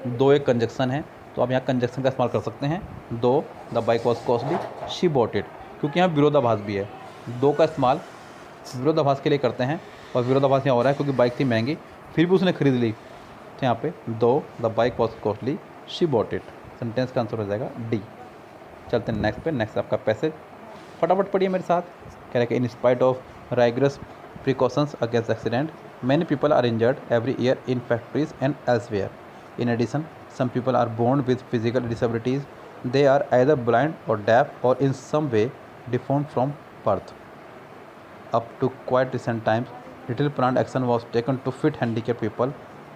S1: दो एक कंजक्शन है, तो आप यहाँ कंजक्शन का इस्तेमाल कर सकते हैं। दो the bike was costly she bought it, क्योंकि यहाँ विरोधाभास भी है। दो का इस्तेमाल विरोधाभास के लिए करते हैं और विरोधाभास यहाँ हो रहा है क्योंकि बाइक थी महंगी फिर भी उसने खरीद ली, तो यहाँ पे दो the bike was costly she bought it. Sentence का आंसर हो जाएगा डी। चलते हैं नेक्स्ट पे। नेक्स्ट आपका पैसेज फटाफट पढ़िए मेरे साथ। कह रहे कि in spite of rigorous precautions against accident many people are injured every year in factories and elsewhere. In addition some people are born with physical disabilities, they are either blind or deaf or in some way deformed from birth. Up to quite recent times, little planned action was taken to fit handicapped people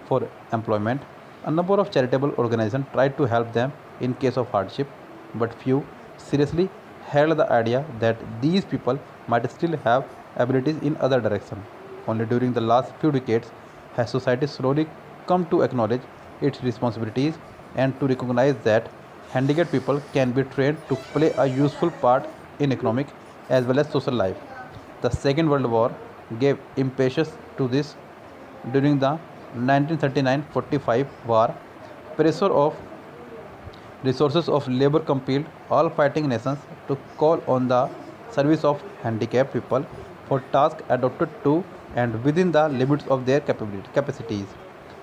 S1: for employment. A number of charitable organizations tried to help them in case of hardship, but few seriously held the idea that these people might still have abilities in other directions. Only during the last few decades has society slowly come to acknowledge its responsibilities and to recognize that handicapped people can be trained to play a useful part in economic as well as social life. The Second World War gave impetus to this. During the 1939-45 war, pressure of resources of labor compelled all fighting nations to call on the service of handicapped people for tasks adapted to and within the limits of their capacities.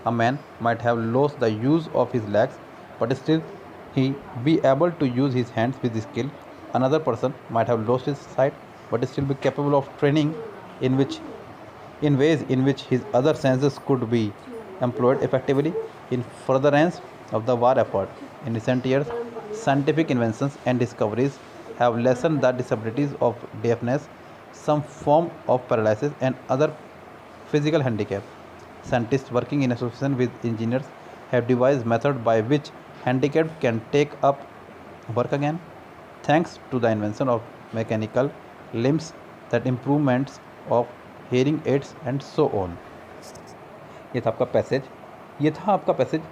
S1: A man might have lost the use of his legs, but still he be able to use his hands with skill. Another person might have lost his sight, but still be capable of training in which in ways in which his other senses could be employed effectively in furtherance of the war effort. In recent years, scientific inventions and discoveries have lessened the disabilities of deafness, some form of paralysis, and other physical handicap. Scientists working in association with engineers have devised methods by which handicapped can take up work again, thanks to the invention of mechanical limbs, that improvements of hearing aids and so on. ये था आपका passage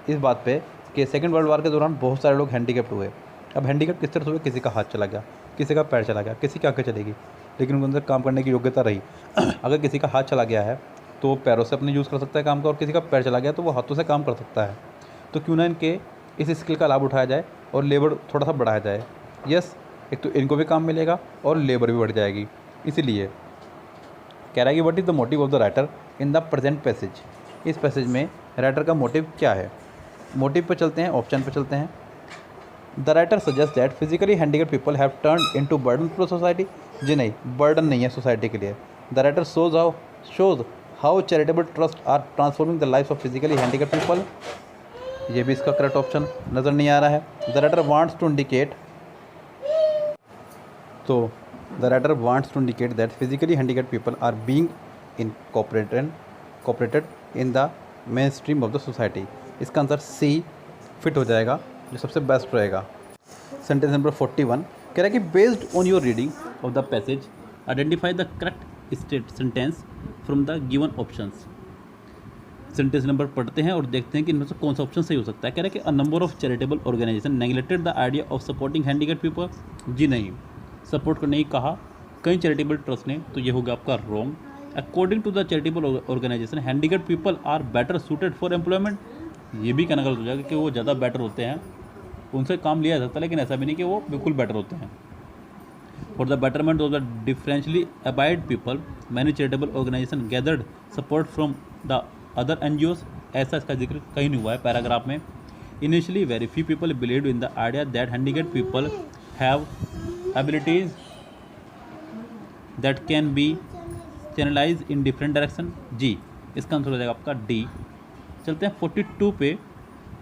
S1: इस बात पे कि second world war के दौरान बहुत सारे लोग हैंडीकैप्ड हुए। अब हैंडीकैप किस तरह से हुए? किसी का हाथ चला गया, किसी का पैर चला गया, किसी की आंखें चलेगी, लेकिन उनके अंदर काम करने की योग्यता रही। अगर किसी का हाथ चला गया है तो वो पैरों से अपने यूज़ कर सकता है काम का, और किसी का पैर चला गया तो वो हाथों से काम कर सकता है। तो क्यों ना इनके इस स्किल का लाभ उठाया जाए और लेबर थोड़ा सा बढ़ाया जाए। यस, एक तो इनको भी काम मिलेगा और लेबर भी बढ़ जाएगी। इसीलिए कह रहा है कि what is the motive of the writer in the present passage. इस पैसेज में राइटर का मोटिव क्या है? मोटिव पे चलते हैं, ऑप्शन पे चलते हैं। The writer suggest that physically handicapped people have turn into burden for society. जी नहीं, बर्डन नहीं है सोसाइटी के लिए। The writer shows how charitable trust are transforming the life of physically handicapped people. ये भी इसका करेक्ट ऑप्शन नज़र नहीं आ रहा है। The writer wants to indicate that physically handicapped people are being incorporated in the main stream of the society. इसका आंसर सी फिट हो जाएगा, जो सबसे बेस्ट रहेगा। सेंटेंस नंबर 41 कह रहा है कि based on your reading of the passage identify the correct state sentence from the given options. Sentence number पढ़ते हैं और देखते हैं कि इनमें से कौन सा ऑप्शन सही हो सकता है। कह रहा है कि a number of charitable organization neglected the idea of supporting handicapped people. जी नहीं, सपोर्ट करने ही कहा कई चैरिटेबल ट्रस्ट ने, तो ये होगा आपका wrong. According to the charitable organisation handicapped people are better suited for employment. ये भी कहना गलत हो जाएगा कि वो ज़्यादा बेटर होते हैं, उनसे काम लिया जा सकता है, लेकिन ऐसा भी नहीं कि वो बिल्कुल बेटर होते हैं। For the betterment of the differently abled people many charitable organization gathered support from the other NGOs। ऐसा इसका जिक्र कहीं नहीं हुआ है पैराग्राफ में। Initially very few people believed in the idea that handicapped people have abilities that can be channelize in different direction. जी, इसका आंसर हो जाएगा आपका डी। चलते हैं 42 पे। कह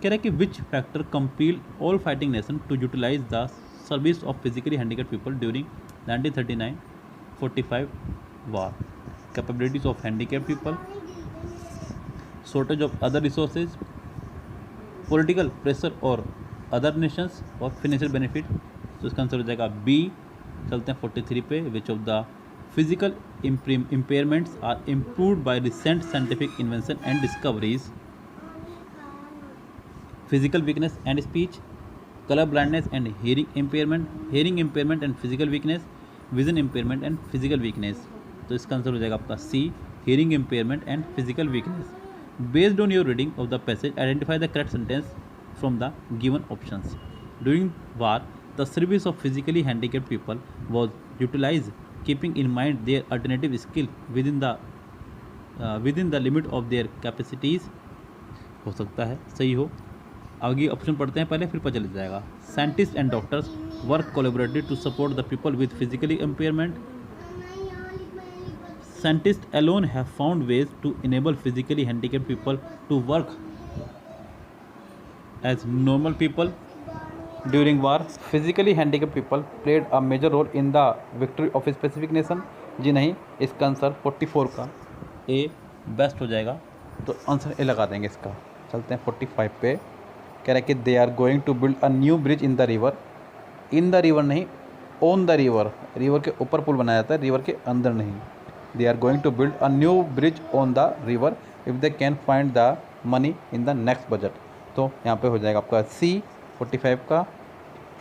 S1: रहा है कि which factor compel all fighting nation to utilize the service of physically handicapped people during 1939-45 war. Capabilities of handicapped people, shortage of other resources, political pressure और अदर नेशंस, और फिनेंशियल बेनिफिट। तो इसका आंसर हो जाएगा B. चलते हैं 43 पे। Which of the physical impairments are improved by recent scientific invention and discoveries. Physical weakness and speech, colour blindness and hearing impairment and physical weakness, vision impairment and physical weakness. तो इसका answer हो जाएगा आपका C, hearing impairment and physical weakness. Based on your reading of the passage identify the correct sentence from the given options. During war the service of physically handicapped people was utilise keeping in mind their alternative skill within the limit of their capacities. हो सकता है सही हो। आगे option पढ़ते हैं पहले, फिर पता चल जाएगा। Scientist and doctors work collaboratively to support the people with physically impairment. Scientists alone have found ways to enable physically handicapped people to work as normal people. During war, physically handicapped people played a major role in the victory of a specific nation. जी नहीं, इसका answer 44 का ए best हो जाएगा, तो answer A लगा देंगे इसका। चलते हैं 45 पे। कह रहा है कि they are going to build a new bridge in the river. In the river नहीं, ऑन द रिवर। रिवर के ऊपर पुल बनाया जाता है, रिवर के अंदर नहीं। They are going to build a new bridge on the river if they can find the money in the next budget। तो यहाँ पे हो जाएगा आपका सी 45 का।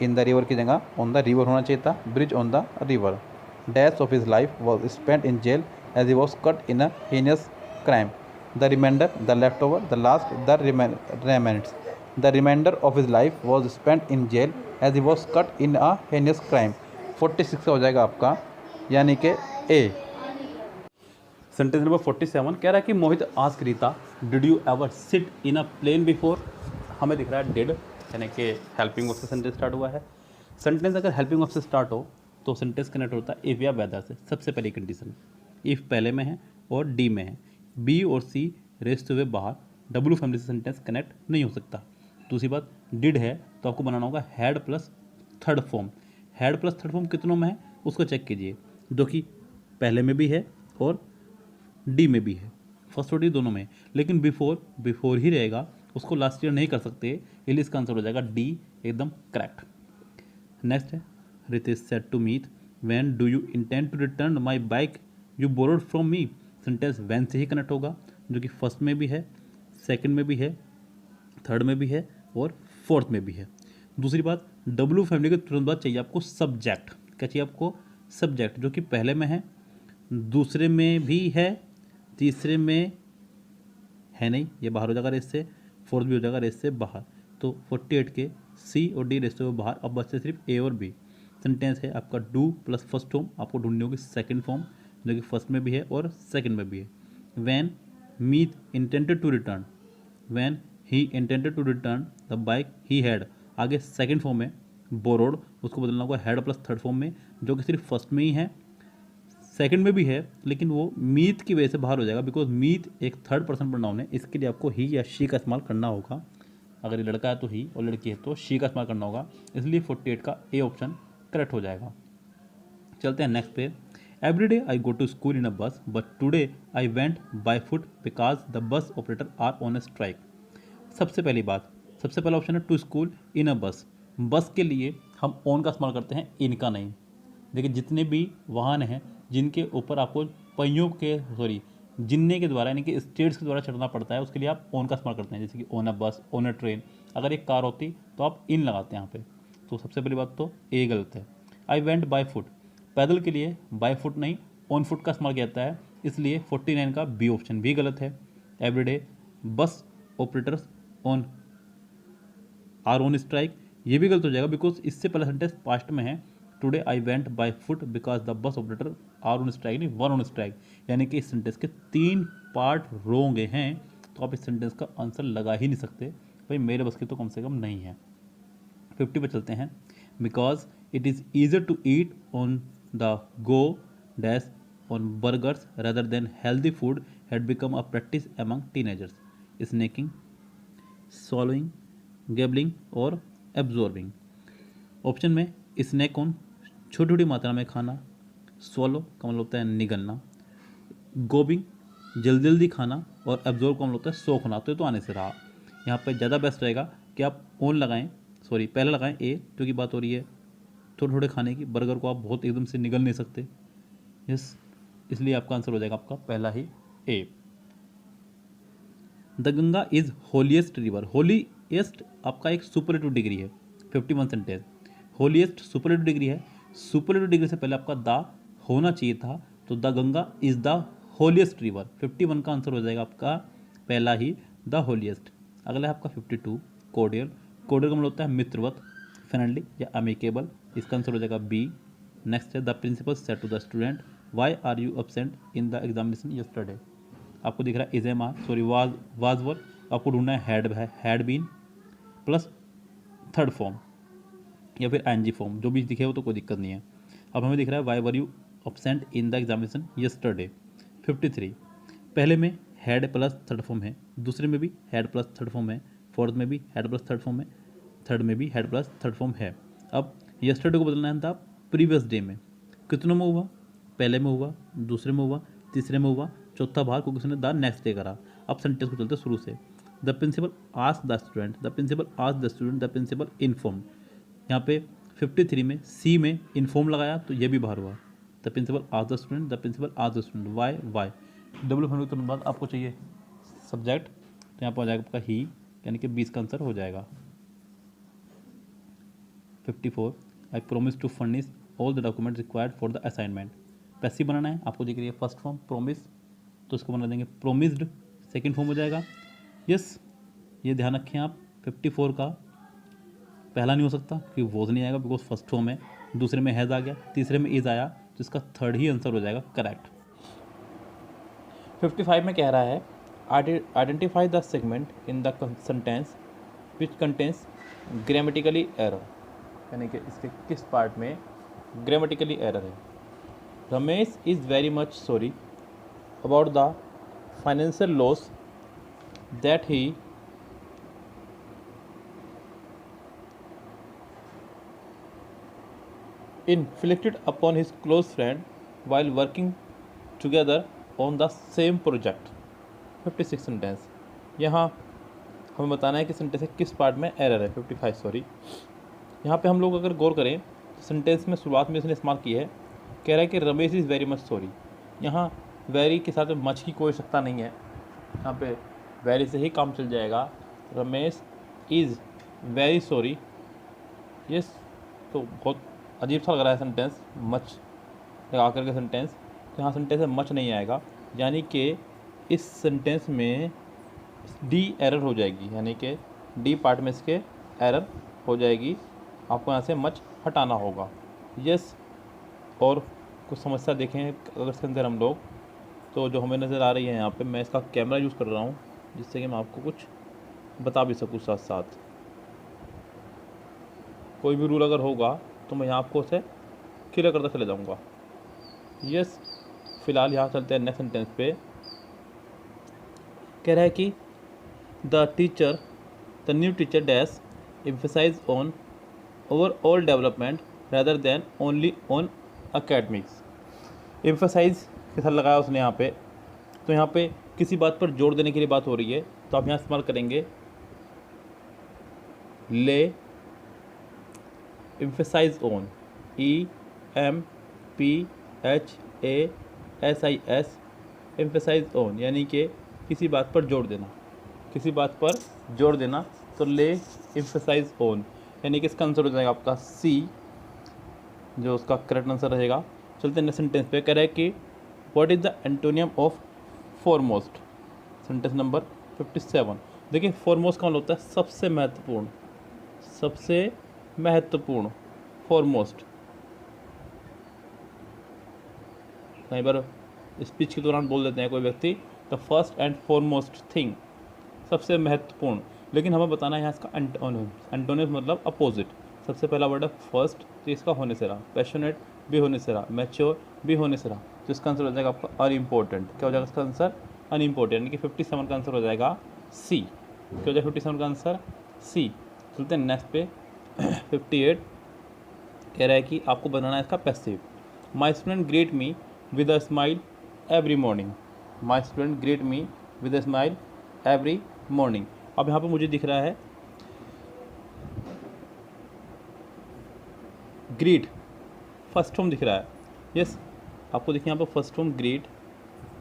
S1: इन द रिवर की जगह ऑन द रिवर होना चाहिए था, bridge on the river. Dash of his life was spent in jail as he was caught in a heinous crime. The remainder, the left over, the last, the remnants. The remainder of his life was spent in jail as he was caught in a heinous crime. 46 का हो जाएगा आपका, यानी कि ए। Sentence number 47 कह रहा है कि Mohit ask Rita, did you ever sit in a plane before. हमें दिख रहा है डिड, यानी कि हेल्पिंग वर्ब से सेंटेंस स्टार्ट हुआ है। सेंटेंस अगर हेल्पिंग वर्ब से स्टार्ट हो तो सेंटेंस कनेक्ट होता है इफ़ या वेदर से। सबसे पहली कंडीशन, इफ़ पहले में है और डी में है, बी और सी रेस्ट हुए बाहर, डब्ल्यू फैमिली से सेंटेंस कनेक्ट नहीं हो सकता। दूसरी बात, डिड है तो आपको बनाना होगा had plus third form. Had plus third form कितनों में है उसको चेक कीजिए, जो कि पहले में भी है और डी में भी है, फर्स्ट और डी दोनों में। लेकिन बिफोर ही रहेगा, उसको लास्ट ईयर नहीं कर सकते, इसलिए इसका आंसर हो जाएगा डी, एकदम करेक्ट। नेक्स्ट है, Ritesh said to Meet, when do you intend to return my bike you borrowed from me. Sentence when से ही कनेक्ट होगा, जो कि फर्स्ट में भी है, सेकंड में भी है, थर्ड में भी है और फोर्थ में भी है। दूसरी बात, डब्ल्यू फैमिली के तुरंत बाद चाहिए आपको सब्जेक्ट। क्या चाहिए आपको? सब्जेक्ट, जो कि पहले में है, दूसरे में भी है, तीसरे में है नहीं, ये बाहर हो जाएगा रेस से, फोर्थ भी हो जाएगा रेस से बाहर। तो 48 के सी और डी रेस से बाहर, अब बचते सिर्फ ए और बी। सेंटेंस है आपका डू प्लस फर्स्ट फॉर्म, आपको ढूंढनी होगी सेकंड फॉर्म, जो कि फर्स्ट में भी है और सेकंड में भी है। When Meet intended to return, when he intended to return the bike he had, आगे सेकंड फॉर्म में बोरोड, उसको बदलना होगा हैड प्लस थर्ड फॉर्म में, जो कि सिर्फ फर्स्ट में ही है, सेकंड में भी है, लेकिन वो मीत की वजह से बाहर हो जाएगा, बिकॉज मीत एक थर्ड पर्सन प्रोनाउन है। इसके लिए आपको ही या शी का इस्तेमाल करना होगा। अगर ये लड़का है तो ही और लड़की है तो शी का इस्तेमाल करना होगा, इसलिए 48 का ए ऑप्शन करेक्ट हो जाएगा। चलते हैं नेक्स्ट पे। Every day I go to school in a bus but today I went by foot because the bus operator are on a strike. सबसे पहली बात, सबसे पहला ऑप्शन है टू स्कूल इन अ बस। बस के लिए हम ऑन का इस्तेमाल करते हैं, इनका नहीं। देखिए जितने भी वाहन हैं जिनके ऊपर आपको पहियों के जिन्ने के द्वारा, यानी कि स्टेट्स के द्वारा चढ़ना पड़ता है, उसके लिए आप ऑन का इस्तेमाल करते हैं, जैसे कि ऑन अ बस, ऑन अ ट्रेन। अगर एक कार होती तो आप इन लगाते हैं यहाँ पे। तो सबसे पहली बात तो ए गलत है। आई वेंट बाय फुट, पैदल के लिए बाय फुट नहीं ऑन फुट का इस्तेमाल किया जाता है, इसलिए 49 का बी ऑप्शन भी गलत है। Everyday bus operators on are on strike, ये भी गलत हो जाएगा, बिकॉज इससे पहला सेंटेंस पास्ट में है, today I went by foot because the bus operator are on strike, नहीं वन ऑन स्ट्राइक, यानी कि इस सेंटेंस के 3 पार्ट रोंग हैं। तो आप इस सेंटेंस का आंसर लगा ही नहीं सकते, भाई मेरे बस की तो कम से कम नहीं है। 50 पे चलते हैं। Because it is easier to eat on the go dash on burgers rather than healthy food had become a practice among teenagers. Snacking, swallowing, gobbling और एब्जॉर्बिंग। ऑप्शन में स्नैक ऑन छोटी छोटी मात्रा में खाना, स्वॉलो का मतलब होता है निगलना, गोबिंग जल्दी जल्दी खाना और एब्जॉर्ब का मतलब होता है सोख होना। तो ये तो आने से रहा। यहाँ पे ज़्यादा बेस्ट रहेगा कि आप ऑन लगाएं, पहले लगाएं ए, जो की बात हो रही है थोड़े थोड़े खाने की। बर्गर को आप बहुत एकदम से निगल नहीं सकते, यस, इसलिए आपका आंसर हो जाएगा आपका पहला ही A. The Ganga is holiest river, holiest आपका एक सुपरलेटिव डिग्री है। 51 सेंटेंस, होलीएस्ट सुपरलेटिव डिग्री है, सुपरलेटिव डिग्री से पहले आपका द होना चाहिए था, तो the Ganga is the holiest river. 51 का आंसर हो जाएगा आपका पहला ही द होलीएस्ट। अगला है आपका 52 कोडियल, कोडियल का मतलब होता है मित्रवत, फ्रेंडली या अमेकेबल, इसका आंसर हो जाएगा बी। नेक्स्ट है the principal said to the student why are you absent in the examination yesterday. आपको दिख रहा है is am are was were, आपको ढूंढना है had been plus third form या फिर एनजी फॉर्म, जो भी दिखे वो तो कोई दिक्कत नहीं है। अब हमें दिख रहा है why were you absent in the examination yesterday. 53 पहले में हैड प्लस थर्ड फॉर्म है, दूसरे में भी हैड प्लस थर्ड फॉर्म है, फोर्थ में भी हैड प्लस थर्ड फॉर्म है, थर्ड में भी हैड प्लस थर्ड फॉर्म है। अब यस्टरडे को बदलना है था प्रीवियस डे में। कितनों में हुआ? पहले में हुआ, दूसरे में हुआ, तीसरे में हुआ, चौथा बार क्योंकि उसने द नेक्स्ट डे करा। अब सेंटेंस को चलते शुरू से। The principal ask the student, the principal ask the student, the principal inform. यहाँ पे 53 में सी में इन्फॉर्म लगाया तो ये भी बाहर हुआ। The principal ask the student, the principal ask the student, why W family के बाद आपको चाहिए सब्जेक्ट, तो यहाँ पर हो जाएगा आपका ही, यानी कि 20 का आंसर हो जाएगा। 54 I promise to furnish all the document required for the assignment. Passive बनाना है, आपको दिख रही है फर्स्ट फॉर्म प्रोमिस, तो इसको बना देंगे प्रोमिस्ड, सेकंड फॉर्म हो जाएगा। यस, ये ध्यान रखें आप, 54 का पहला नहीं हो सकता क्योंकि वॉज नहीं आएगा बिकॉज फर्स्ट फॉर्म है, दूसरे में हैज़ आ गया, तीसरे में इज़ आया, तो इसका थर्ड ही आंसर हो जाएगा करेक्ट। 55 में कह रहा है identify the segment in the sentence which contains grammatically error, यानी कि इसके किस पार्ट में ग्रामेटिकली एरर है। Ramesh is very much sorry about the financial loss that he inflicted upon his close friend while working together on the same project। 56 sentence, यहाँ हमें बताना है कि सेंटेंस के किस पार्ट में एरर है। 55 सॉरी, यहाँ पे हम लोग अगर गौर करें तो सेंटेंस में शुरुआत में इसने इस्तेमाल की है, कह रहा है कि Ramesh is very much sorry. यहाँ वेरी के साथ में मच की कोई आवश्यकता नहीं है, यहाँ पे वेरी से ही काम चल जाएगा। Ramesh is very sorry, yes, तो बहुत अजीब सा लग रहा है सेंटेंस, मच लगा करके सेंटेंस, तो यहाँ सेंटेंस में मच नहीं आएगा, यानी कि इस सेंटेंस में डी एरर हो जाएगी, यानी कि डी पार्ट में इसके एरर हो जाएगी, आपको यहाँ से मच हटाना होगा। यस, और कुछ समस्या देखें अगर इसके अंदर हम लोग, तो जो हमें नज़र आ रही है यहाँ पे, मैं इसका कैमरा यूज़ कर रहा हूँ जिससे कि मैं आपको कुछ बता भी सकूँ साथ साथ। कोई भी रूल अगर होगा तो मैं यहाँ आपको उसे क्लियर करता चले जाऊँगा। यस, फिलहाल यहाँ चलते हैं नेक्स्ट सेंटेंस पे। कह रहा है कि the new teacher dash emphasise on overall development rather than only on academics. Emphasise के साथ लगाया उसने यहाँ पे, तो यहाँ पे किसी बात पर जोर देने के लिए बात हो रही है, तो आप यहाँ इस्तेमाल करेंगे ले emphasise on, EMPHASIS, emphasise on, यानी कि किसी बात पर जोर देना, किसी बात पर जोर देना, तो ले एम्फेसाइज ऑन, यानी कि इसका आंसर हो जाएगा आपका सी, जो उसका करेक्ट आंसर रहेगा। चलते हैं नेक्स्ट सेंटेंस पे। कह रहा है कि what is the antonym of foremost, sentence number 57। देखिए फॉरमोस्ट का मतलब होता है सबसे महत्वपूर्ण, सबसे महत्वपूर्ण, फॉरमोस्ट। कई बार स्पीच के दौरान बोल देते हैं कोई व्यक्ति the first and foremost thing, सबसे महत्वपूर्ण, लेकिन हमें बताना है यहाँ इसका एंटोनिम। एंटोनिम मतलब अपोजिट। सबसे पहला वर्ड है फर्स्ट, तो इसका होने से रहा, पैशनेट भी होने से रहा, मैच्योर भी होने से रहा, तो इसका आंसर हो जाएगा आपका अनइम्पोर्टेंट। क्या हो जाएगा इसका आंसर? अनइम्पोर्टेंट, यानी कि 57 का आंसर हो जाएगा सी। क्या हो जाएगा 57 का आंसर? सी। चलते हैं नेक्स्ट पे। 58 कह रहा है कि आपको बनाना है इसका passive. My student great me with a smile every morning. My student great me with a smile every morning. अब यहाँ पे मुझे दिख रहा है ग्रीट, फर्स्ट फॉर्म दिख रहा है। यस, आपको देखिए यहाँ पे फर्स्ट फॉर्म ग्रीट,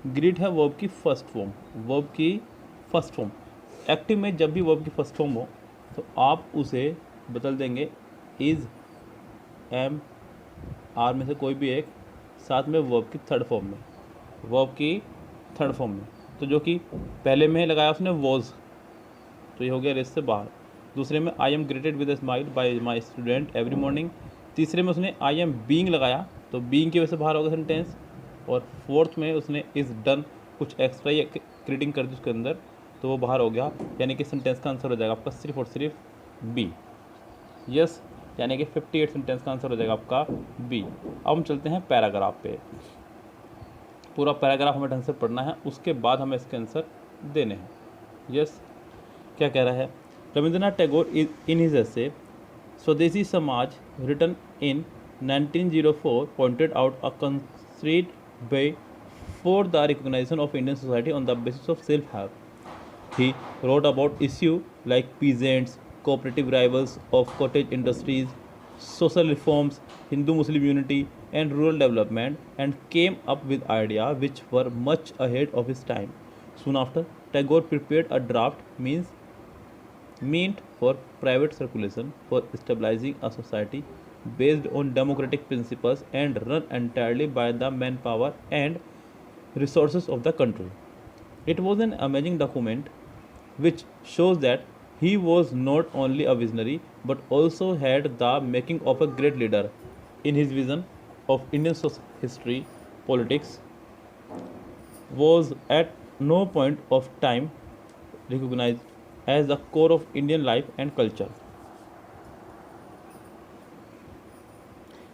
S1: ग्रीट है वर्ब की फर्स्ट फॉर्म, वर्ब की फर्स्ट फॉर्म। एक्टिव में जब भी वर्ब की फर्स्ट फॉर्म हो तो आप उसे बदल देंगे इज़, एम, आर में से कोई भी एक, साथ में वर्ब की थर्ड फॉर्म में, वर्ब की थर्ड फॉर्म में। तो जो कि पहले में लगाया उसने वॉज, तो ये हो गया रेस से बाहर। दूसरे में I am greeted with a smile by my student every morning. तीसरे में उसने आई एम बीइंग लगाया, तो बीइंग की वजह से बाहर हो गया सेंटेंस। और फोर्थ में उसने इज़ डन कुछ एक्स्ट्रा ही क्रीडिंग कर दी उसके अंदर, तो वो बाहर हो गया, यानी कि सेंटेंस का आंसर हो जाएगा आपका सिर्फ और सिर्फ बी। यस, यानी कि 58 सेंटेंस का आंसर हो जाएगा आपका बी। अब हम चलते हैं पैराग्राफ पे। पूरा पैराग्राफ हमें ढंग से पढ़ना है, उसके बाद हमें इसके आंसर देने हैं। यस, क्या कह रहा है? Rabindranath Tagore in his essay Swadeshi समाज written in 1904 pointed out a concrete way for the recognition of Indian society on the basis of self-help. He wrote about issues like peasants, cooperative rivals of cottage industries, social reforms, Hindu-Muslim unity, and rural development, and came up with ideas which were much ahead of his time. Soon after, Tagore prepared a draft meant for private circulation for stabilizing a society based on democratic principles and run entirely by the manpower and resources of the country. It was an amazing document which shows that He was not only a visionary but also had the making of a great leader. In his vision of Indian history, politics was at no point of time recognized as the core of Indian life and culture.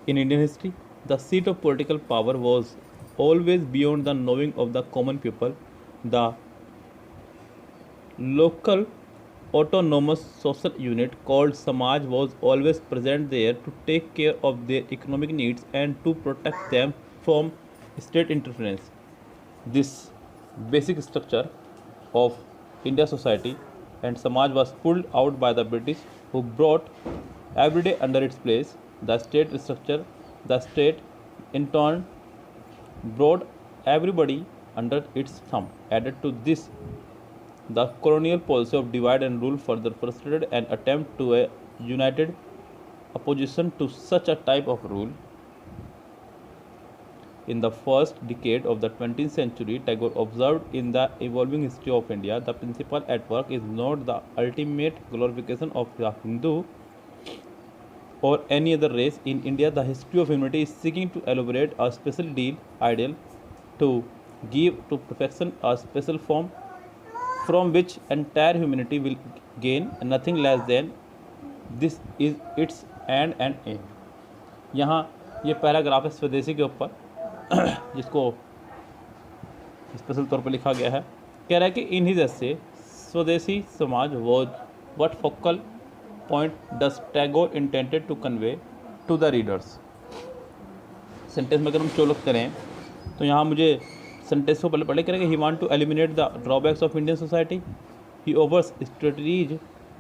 S1: In Indian history, the seat of political power was always beyond the knowing of the common people. The local autonomous social unit called Samaj was always present there to take care of their economic needs and to protect them from state interference. This basic structure of India society and Samaj was pulled out by the British, who brought every day under its place. The state structure, the state in turn brought everybody under its thumb. Added to this, the colonial policy of divide and rule further frustrated an attempt to a united opposition to such a type of rule. In the first decade of the 20th century, Tagore observed in the evolving history of India, the principle at work is not the ultimate glorification of the Hindu or any other race. In India, the history of humanity is seeking to elaborate a special ideal to give to perfection a special form from which entire humanity will gain, nothing less than this is its end and aim. यहाँ ये paragraph है स्वदेशी के ऊपर जिसको special तौर पर लिखा गया है। कह रहा है कि in his essay Swadeshi Samaj was what focal point does Tagore intended to convey to the readers. Sentence में अगर हम चोलक करें तो यहाँ मुझे सेंटेंस को पहले पढ़े करेंगे। He want to eliminate the drawbacks of Indian society, he offers strategies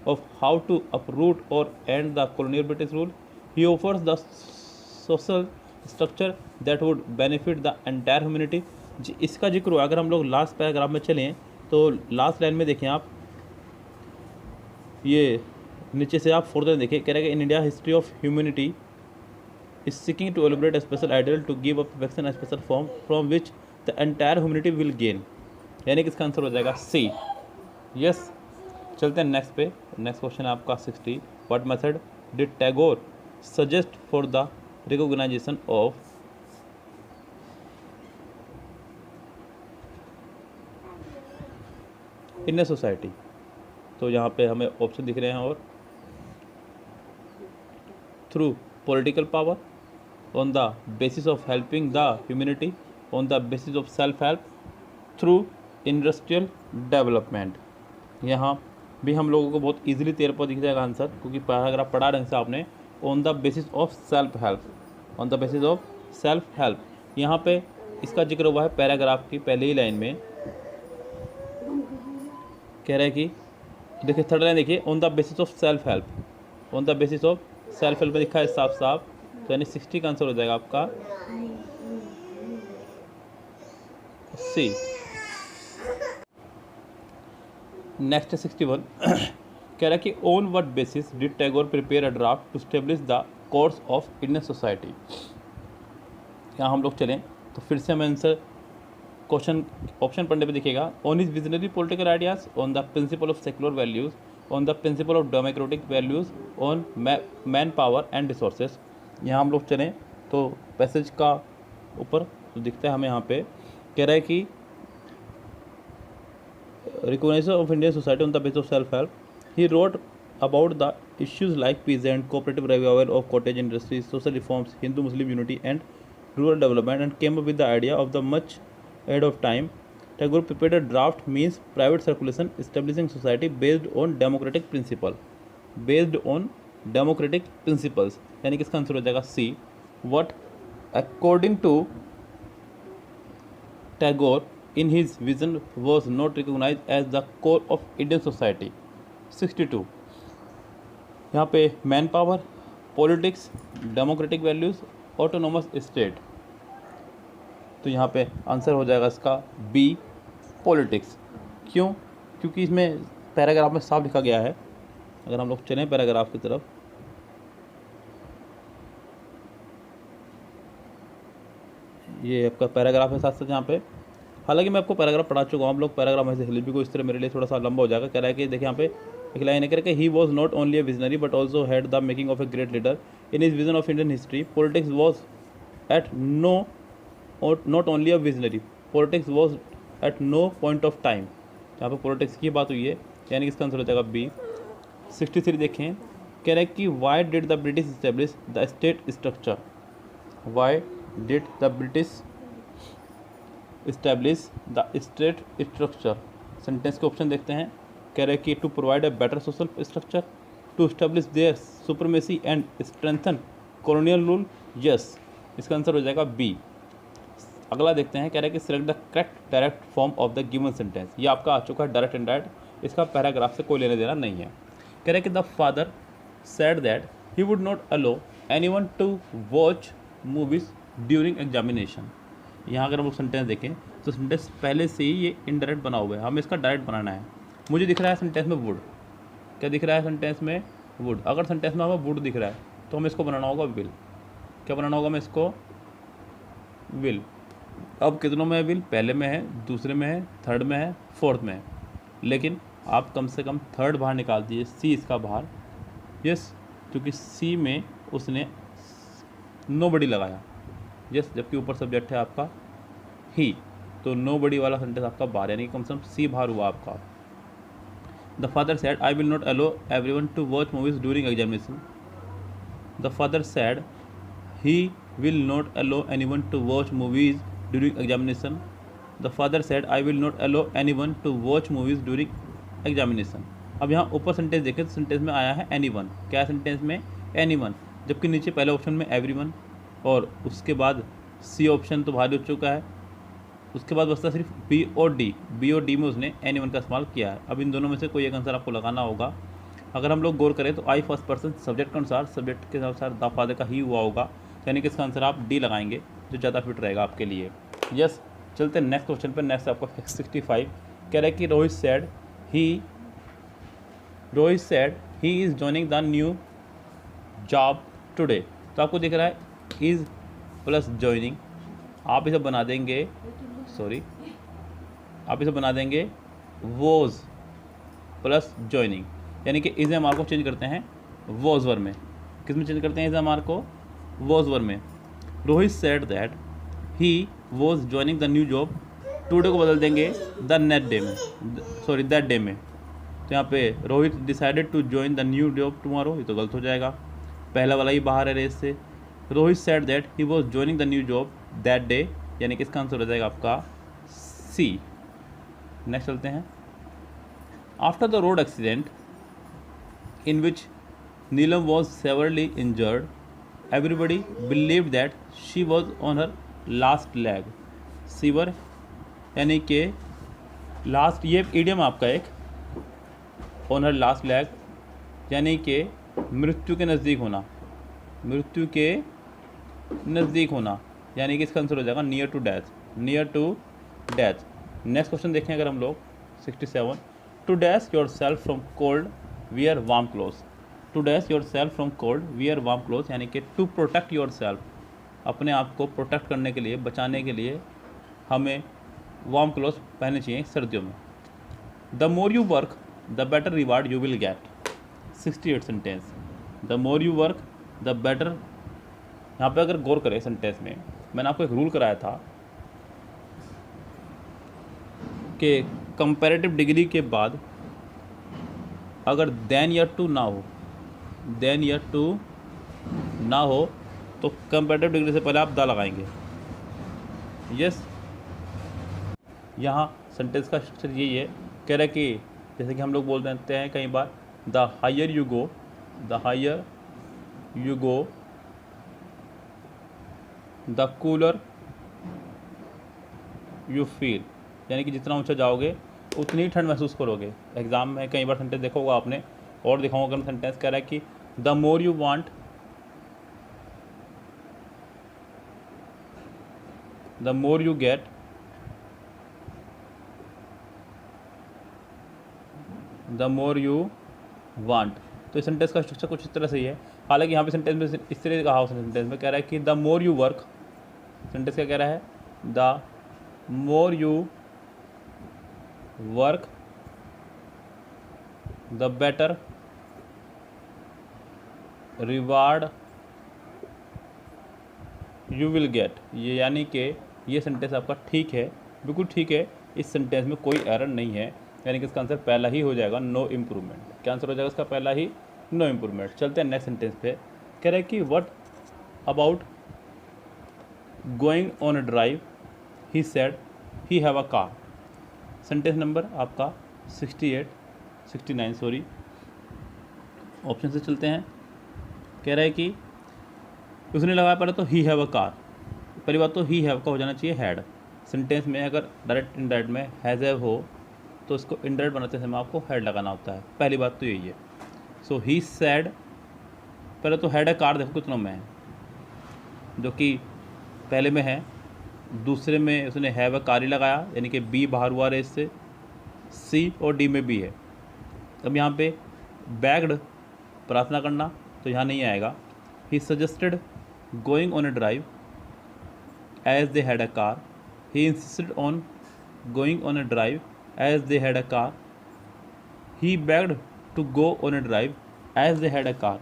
S1: of how to uproot और end the colonial British rule, he offers the social structure that would benefit the entire humanity। इसका जिक्र हुआ। अगर हम लोग last paragraph में चलें तो लास्ट लाइन में देखें आप, ये नीचे से आप फोर्थ लाइन देखिए, कह रहा है कि in India history of humanity is seeking to elaborate a special ideal to give a perfection a special form from which the entire humanity will gain। यानी कि इसका आंसर हो जाएगा सी। यस, चलते हैं नेक्स्ट पे। नेक्स्ट क्वेश्चन है आपका 60। What method did Tagore suggest for the recognization of Indian society? तो यहाँ पे हमें ऑप्शन दिख रहे हैं, और through political power, on the basis of helping the humanity, on the basis of self-help, through industrial development। यहाँ भी हम लोगों को बहुत इजीली तेरे पर दिख जाएगा आंसर, क्योंकि पैराग्राफ पढ़ा ढंग से आपने। On the basis of self help, on the basis of self help, यहाँ पे इसका जिक्र हुआ है पैराग्राफ की पहले ही लाइन में। कह रहा है कि देखिए थर्ड लाइन देखिए, on the basis of self help, on the basis of self help में लिखा है साफ साफ, तो यानी 60 का आंसर हो जाएगा आपका सी। नेक्स्ट है 61। कह रहा है कि on what basis did Tagore prepare a draft to establish the course of Indian society. यहाँ हम लोग चलें तो फिर से हमें आंसर क्वेश्चन ऑप्शन पढ़ने पे दिखेगा। On his visionary political ideas, on the principle of secular values, on the principle of democratic values, on man power and resources. यहाँ हम लोग चलें तो पैसेज का ऊपर तो दिखता है हमें यहाँ पे, कह रहा है कि recognition of Indian society on the base of self help. He wrote about the issues like peasant, cooperative revival of cottage industries, social reforms, Hindu Muslim unity and rural development, and came up with the idea of the much ahead of time। Tagore prepared a draft means private circulation establishing society based on democratic principle, based on democratic principles, यानी कि इसका answer हो जाएगा सी। What according to Tagore in his vision was not recognized as the core of Indian society। 62। यहाँ पे man power, politics, democratic values, autonomous state, तो यहाँ पे आंसर हो जाएगा इसका बी पॉलिटिक्स। क्यों? क्योंकि इसमें पैराग्राफ में साफ लिखा गया है। अगर हम लोग चलें पैराग्राफ की तरफ, ये आपका पैराग्राफ है साथ साथ यहाँ पे। हालांकि मैं आपको पैराग्राफ पढ़ा चुका हूँ, आप लोग पैराग्राफ में से हिल भी को इस तरह मेरे लिए थोड़ा सा लंबा हो जाएगा। कह रहा है कि देखिए यहाँ पे एक लाइन है कह रहा है, he was not only a visionary but also had the making of a great leader in his vision of Indian history. Politics was at no not only a visionary, politics was at no point of time. यहाँ पर politics की बात हुई है, यानी कि इसका answer हो जाएगा बी। 63 देखें, कह रहा है कि why did the British establish the state structure, why did the British establish the state structure. Sentence के ऑप्शन देखते हैं, कह रहे हैं कि to provide a better social structure, to establish their supremacy and strengthen colonial rule, yes, इसका answer हो जाएगा बी। अगला देखते हैं, कह रहा है कि select the correct direct form of the given sentence. ये आपका आ चुका है डायरेक्ट एंड डायरेक्ट, इसका पैराग्राफ से कोई लेने देना नहीं है। कह रहा है कि the father said that he would not allow anyone to watch movies during examination. यहाँ अगर हम लोग सेंटेंस देखें तो सेंटेंस पहले से ही ये इनडायरेक्ट बना हुआ है, हमें इसका डायरेक्ट बनाना है। मुझे दिख रहा है सेंटेंस में वुड, क्या दिख रहा है सेंटेंस में वुड। अगर सेंटेंस में हमें वुड दिख रहा है तो हमें इसको बनाना होगा विल। क्या बनाना होगा हमें इसको, विल। अब कितनों में है विल, पहले में है, दूसरे में है, थर्ड में है, फोर्थ में है, लेकिन आप कम से कम थर्ड बाहर निकाल दीजिए, सी इसका बाहर, यस, क्योंकि सी में उसने नोबडी लगाया, यस, जबकि ऊपर सब्जेक्ट है आपका ही, तो नोबडी वाला सेंटेंस आपका बाहर, यानी कम से कम सी बाहर हुआ आपका। The father said I will not allow everyone to watch movies during examination. The father said he will not allow anyone to watch movies during examination. The father said I will not allow anyone to watch movies during examination. अब यहाँ ऊपर sentence देखें तो sentence में आया है anyone, क्या sentence में anyone, जबकि नीचे पहले ऑप्शन में everyone और उसके बाद सी ऑप्शन तो बाहर हो चुका है, उसके बाद बचता सिर्फ बी और डी में उसने anyone का इस्तेमाल किया है। अब इन दोनों में से कोई एक आंसर आपको लगाना होगा। अगर हम लोग गौर करें तो आई फर्स्ट पर्सन सब्जेक्ट के अनुसार, सब्जेक्ट के अनुसार द फादर का ही हुआ होगा, यानी कि इसका आंसर आप डी लगाएंगे जो ज़्यादा फिट रहेगा आपके लिए। यस, चलते हैं नेक्स्ट क्वेश्चन पर। नेक्स्ट आपका 65 कह रहा है कि Rohit sad he is joining the new job today. तो आपको दिख रहा है इज़ प्लस जॉइनिंग, आप इसे बना देंगे, आप इसे बना देंगे वॉज प्लस जॉइनिंग, यानी कि इज़ एम आर को चेंज करते हैं वॉज वर में। किस में चेंज करते हैं इज़ एम आर को, वॉज वर में। Rohit said that he was joining the new job, today को बदल देंगे द नेट डे में, दैट डे में। तो यहाँ पे Rohit decided to join the new job tomorrow, ये तो गलत हो जाएगा, पहला वाला ही बाहर है रेस से। Rohit said that he was joining the new job that day, यानी कि इसका आंसर हो जाएगा आपका सी। नेक्स्ट चलते हैं। After the road accident in which Neelam was severally injured, everybody believed that she was on her last leg. Sewer यानी कि लास्ट, ये इडियम आपका एक, on her last leg यानी कि मृत्यु के नज़दीक होना, मृत्यु के नज़दीक होना, यानी कि इसका आंसर हो जाएगा near to death, near to death. Next question देखें अगर हम लोग 67, to dash yourself from cold wear warm cloth. To dash yourself from cold wear warm cloth, यानी कि टू प्रोटेक्ट योर सेल्फ, अपने आप को प्रोटेक्ट करने के लिए, बचाने के लिए हमें वार्म क्लोथ पहनने चाहिए सर्दियों में। The more you work the better reward you will get. 68 sentence, the more you work the better. यहाँ पे अगर गौर करें सेंटेंस में, मैंने आपको एक रूल कराया था कि कंपैरेटिव डिग्री के बाद अगर देन या टू ना हो, देन या टू ना हो तो कंपैरेटिव डिग्री से पहले आप द लगाएंगे। यस, यहाँ सेंटेंस का स्ट्रक्चर यही है, कह रहा है कि जैसे कि हम लोग बोल देते हैं कई बार, the higher you go, the higher you go the cooler you feel, यानी कि जितना ऊंचा जाओगे उतनी ठंड महसूस करोगे। एग्जाम में कई बार सेंटेंस देखा होगा आपने, और दिखाऊंगा अगर सेंटेंस कह रहा है कि the more you want, the more you get, the more you want. तो इस सेंटेंस का स्ट्रक्चर कुछ इस तरह से ही है। हालांकि यहाँ पे सेंटेंस में इस तरह कहा, सेंटेंस में कह रहा है कि the more you work, sentence क्या कह रहा है, the more you work the better reward you will get. ये यानी कि ये सेंटेंस आपका ठीक है, बिल्कुल ठीक है, इस सेंटेंस में कोई एरर नहीं है, यानी कि इसका आंसर पहला ही हो जाएगा, नो इम्प्रूवमेंट। क्या आंसर हो जाएगा इसका? पहला ही, नो इम्प्रूवमेंट। चलते हैं नेक्स्ट सेंटेंस पे। कह रहे हैं कि what about going on a drive he said he have a car. Sentence number आपका 69 सॉरी, ऑप्शन से चलते हैं। कह रहा है कि उसने लगाया पहले तो ही हैव अ कार, पहली बात तो ही हैव का हो जाना चाहिए हैड। सेंटेंस में अगर डायरेक्ट इनडायरेक्ट में हैज़ हैव हो तो इसको इनडायरेक्ट बनाते समय आपको हैड लगाना होता है, पहली बात तो यही है। सो ही सैड, पहले तो हैड अ कार देखो कितनों में है, जो कि पहले में है, दूसरे में उसने हैव अ कार ही लगाया, यानी कि बी बाहर हुआ रेस से, सी और डी में भी है। अब यहाँ पे बैग्ड प्रार्थना करना तो यहाँ नहीं आएगा। He suggested going on a drive as they had a car, he insisted on going on a drive as they had a car, he begged to go on a drive as they had a car.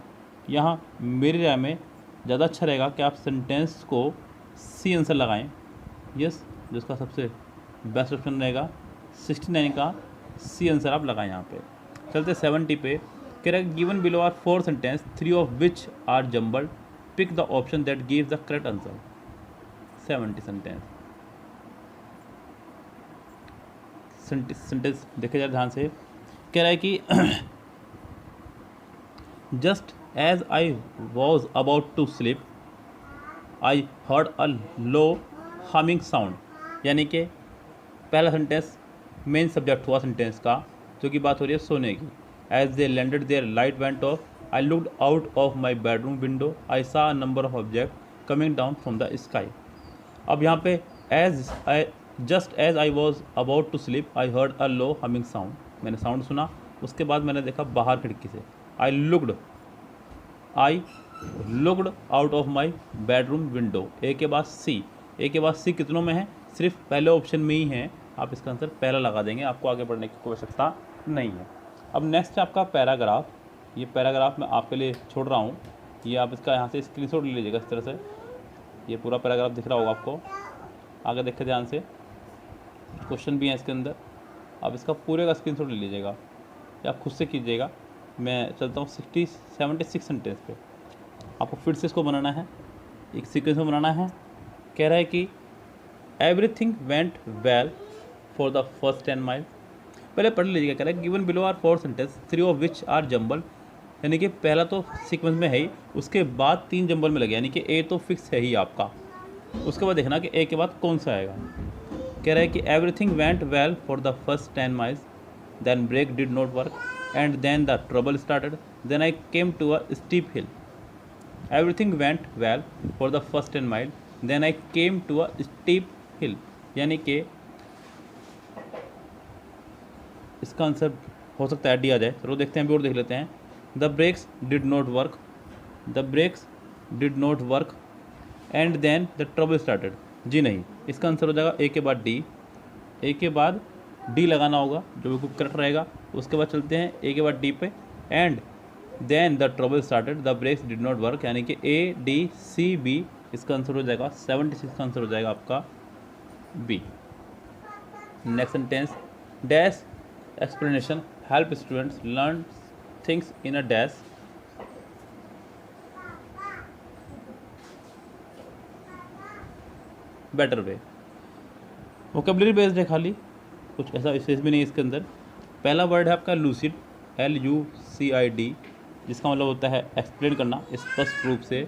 S1: यहाँ मेरी राय में ज़्यादा अच्छा रहेगा कि आप sentence को C answer लगाएं। यस, जिसका सबसे बेस्ट ऑप्शन रहेगा 69 का सी आंसर आप लगाएं यहाँ पे। चलते 70 पे। कह रहा है given below are 4 sentence 3 of which are jumbled, pick the option that gives the correct answer. 70 sentence देखे जाए ध्यान से। कह रहा है कि just as I was about to sleep I heard a low humming sound, यानी कि पहला सेंटेंस मेन सब्जेक्ट हुआ सेंटेंस का, जो कि बात हो रही है सोने की। As they landed their light went off, I looked out of my bedroom window, I saw a number of object coming down from the sky. अब यहाँ पे just as I was about to sleep I heard a low humming sound, मैंने sound सुना, उसके बाद मैंने देखा बाहर खिड़की से। I looked out of my bedroom window, A के बाद सी, ए के बाद सी कितनों में है? सिर्फ पहले ऑप्शन में ही है, आप इसका आंसर पहला लगा देंगे, आपको आगे बढ़ने की कोई आवश्यकता नहीं है। अब नेक्स्ट है आपका पैराग्राफ। ये पैराग्राफ मैं आपके लिए छोड़ रहा हूँ, ये आप इसका यहाँ से स्क्रीनशॉट ले लीजिएगा इस तरह से। ये पूरा पैराग्राफ दिख रहा होगा आपको, आगे देखें ध्यान से, क्वेश्चन भी है इसके अंदर, आप इसका पूरे का स्क्रीनशॉट ले लीजिएगा या आप खुद से कीजिएगा। मैं चलता हूँ 76 सेंटेंस पे। आपको फिर से इसको बनाना है, एक सीक्वेंस में बनाना है। कह रहा है कि everything went well for the first 10 mile. पहले पढ़ लीजिएगा। कह रहा है given below are 4 sentence 3 of which are jumbled, यानी कि पहला तो सीक्वेंस में है ही, उसके बाद 3 जम्बल में लगे, यानी कि ए तो फिक्स है ही आपका। उसके बाद देखना कि ए के बाद कौन सा आएगा। कह रहा है कि everything went well for the first 10 miles, then brake did not work and then the trouble started, then I came to a steep hill. Everything went well for the first 10 mile, then I came to a steep hill, यानी कि इसका answer हो सकता है D आ जाए। चलो देखते हैं, भी और देख लेते हैं। The brakes did not work, the brakes did not work and then the trouble started, जी नहीं, इसका आंसर हो जाएगा ए के बाद डी, ए के बाद डी लगाना होगा जो बिल्कुल करेक्ट रहेगा। उसके बाद चलते हैं ए के बाद डी पे, and then the trouble started the brakes did not work, यानी कि ए डी सी बी, इसका आंसर हो जाएगा 76 का आंसर हो जाएगा आपका B. Next sentence, dash explanation help students learn things in a dash, better way. Vocabulary based है खाली, कुछ ऐसा विशेष भी नहीं इसके अंदर। पहला वर्ड है आपका लूसिड, LUCID, जिसका मतलब होता है एक्सप्लेन करना स्पष्ट रूप से,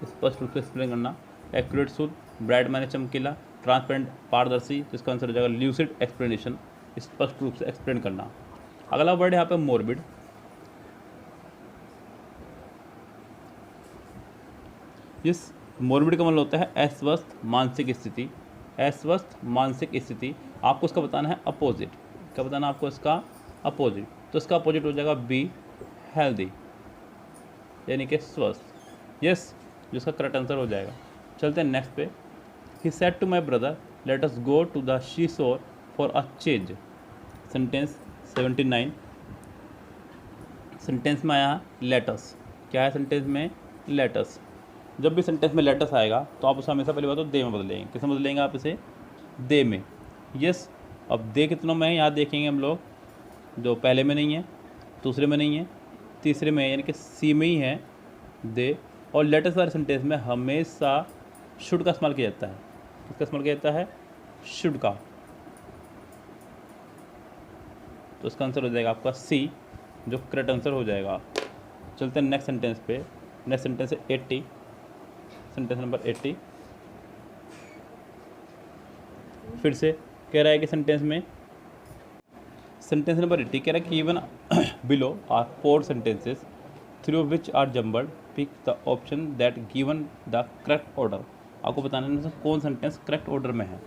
S1: एक्सप्लेन करना। एक्यूरेट शुद्ध, ब्राइट माने चमकीला, ट्रांसपेरेंट पारदर्शी, जिसका आंसर हो जाएगा ल्यूसिड एक्सप्लेनेशन, स्पष्ट रूप से एक्सप्लेन करना। अगला वर्ड है यहाँ पे मोरबिड, इस मोरबिड का मतलब होता है अस्वस्थ मानसिक स्थिति, अस्वस्थ मानसिक स्थिति। आपको उसका बताना है अपोजिट, क्या बताना आपको इसका अपोजिट, तो इसका अपोजिट हो जाएगा बी हेल्दी, यानी कि स्वस्थ। यस, जिसका करेक्ट आंसर हो जाएगा। चलते हैं नेक्स्ट पे। He said to my brother let us go to the seashore for a change. Sentence 79 sentence में आया लेटस। क्या है सेंटेंस में? लेटस। जब भी सेंटेंस में लेटस आएगा तो आप उसे हमेशा पहली बात तो दे में बदलेंगे। किस में बदलेंगे आप इसे? दे में। यस। अब दे कितनों में है यहाँ देखेंगे हम लोग, जो पहले में नहीं है, दूसरे में नहीं है, तीसरे में है, यानी कि सी में ही है दे। और लेटेस्ट वाले सेंटेंस में हमेशा शुड का इस्तेमाल किया जाता है। किसका इस्तेमाल किया जाता है? शुड का। तो इसका आंसर हो जाएगा आपका सी, जो करेक्ट आंसर हो जाएगा। चलते हैं नेक्स्ट सेंटेंस पे। नेक्स्ट सेंटेंस है 80, सेंटेंस नंबर 80। फिर से कह रहा है कि सेंटेंस नंबर 80 कह रहा है कि even below are 4 sentences through which are jumbled, pick the option that given the correct order. आपको बताना है कौन सेंटेंस करेक्ट ऑर्डर में है।